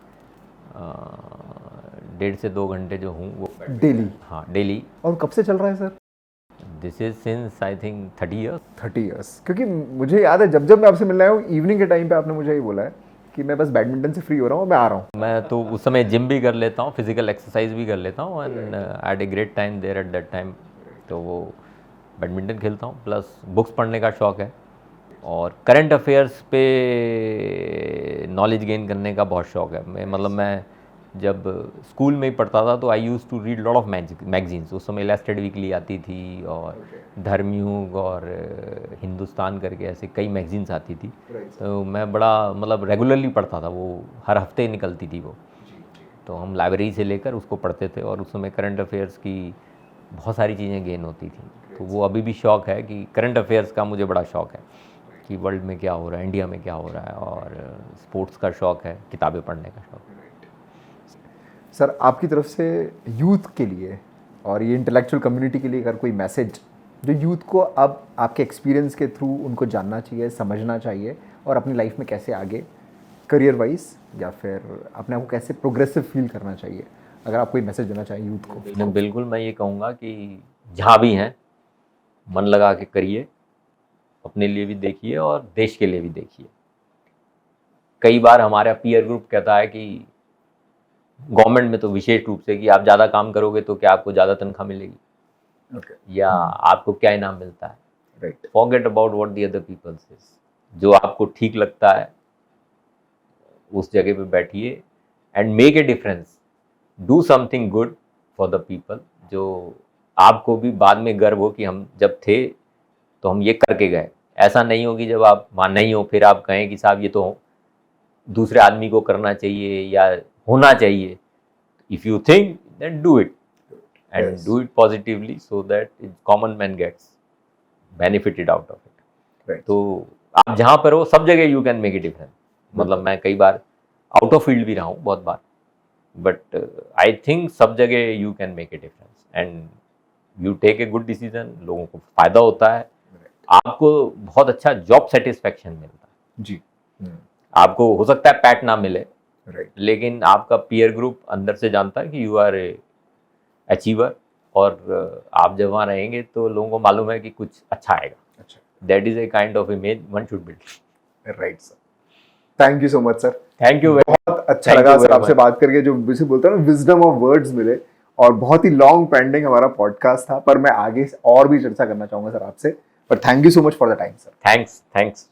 Speaker 2: 1.5 से 2 घंटे जो हूँ वो
Speaker 1: डेली?
Speaker 2: हाँ डेली।
Speaker 1: और कब से चल रहा है sir?
Speaker 2: This is since I think 30 years.
Speaker 1: 30 years. क्योंकि मुझे याद है जब मैं आपसे मिलने आया हूँ इवनिंग के टाइम पे आपने मुझे ये बोला है कि मैं बस बैडमिंटन से फ्री हो रहा हूँ, मैं आ रहा हूँ।
Speaker 2: मैं तो उस समय जिम भी कर लेता हूँ, फिजिकल एक्सरसाइज भी कर लेता हूँ, and at a great time there at that time. तो वो बैडमिंटन खेलता हूँ, प्लस बुक्स पढ़ने का शौक़ है, और करंट अफेयर्स पे नॉलेज गेन करने का बहुत शौक़ है। मैं जब स्कूल में ही पढ़ता था तो I use to read lot of magazines. उस समय इलास्टेड वीकली आती थी, और धर्मयुग और हिंदुस्तान करके ऐसे कई मैगजीन्स आती थी। तो मैं बड़ा रेगुलरली पढ़ता था, वो हर हफ्ते निकलती थी वो। तो हम लाइब्रेरी से लेकर उसको पढ़ते थे, और उस समय करंट अफेयर्स की बहुत सारी चीज़ें गेन होती थी। तो वो अभी भी शौक़ है कि करंट अफेयर्स का मुझे बड़ा शौक़ है कि वर्ल्ड में क्या हो रहा है, इंडिया में क्या हो रहा है, और स्पोर्ट्स का शौक़ है, किताबें पढ़ने का शौक़ है।
Speaker 1: सर आपकी तरफ से यूथ के लिए और ये इंटेलेक्चुअल कम्युनिटी के लिए अगर कोई मैसेज जो यूथ को अब आपके एक्सपीरियंस के थ्रू उनको जानना चाहिए, समझना चाहिए, और अपनी लाइफ में कैसे आगे करियर वाइज या फिर अपने आप को कैसे प्रोग्रेसिव फील करना चाहिए, अगर आप कोई मैसेज देना चाहिए यूथ को?
Speaker 2: बिल्कुल, मैं ये कहूँगा कि जहाँ भी हैं मन लगा के करिए, अपने लिए भी देखिए और देश के लिए भी देखिए। कई बार हमारा पीयर ग्रुप कहता है कि गवर्नमेंट में तो विशेष रूप से कि आप ज़्यादा काम करोगे तो क्या आपको ज़्यादा तनख्वाह मिलेगी, या आपको क्या इनाम मिलता है।
Speaker 1: Right.
Speaker 2: Forget about what the other people says. जो आपको ठीक लगता है उस जगह पे बैठिए and make a difference, do something good for the people, जो आपको भी बाद में गर्व हो कि हम जब थे तो हम ये करके गए। ऐसा नहीं हो कि जब आप वहाँ नहीं हो फिर आप कहें कि साहब ये तो दूसरे आदमी को करना चाहिए या होना चाहिए। If you think then do it, and do it positively, so that common man gets benefited out of it. तो आप जहाँ पर हो सब जगह you can make a difference. मैं कई बार आउट ऑफ फील्ड भी रहा हूँ बहुत बार, बट आई थिंक सब जगह you can make a difference, and you take a good decision, लोगों को फ़ायदा होता है, आपको बहुत अच्छा जॉब सेटिस्फैक्शन मिलता है
Speaker 1: जी।
Speaker 2: आपको हो सकता है पैट ना मिले,
Speaker 1: लेकिन
Speaker 2: आपका पीयर ग्रुप अंदर से जानता है कि यू आर ए अचीवर, और आप जब वहाँ रहेंगे तो लोगों को मालूम है कि कुछ अच्छा आएगा। अच्छा, that is a kind of image one should build.
Speaker 1: Right sir, thank you so much sir.
Speaker 2: Thank you,
Speaker 1: बहुत अच्छा लगा सर आपसे बात करके, जो मुझे बोलता है ना विजडम ऑफ वर्ड्स मिले, और बहुत ही लॉन्ग पेंडिंग हमारा पॉडकास्ट था, पर मैं आगे और भी चर्चा करना चाहूंगा सर आपसे, पर thank you so much for the time sir.
Speaker 2: Thanks.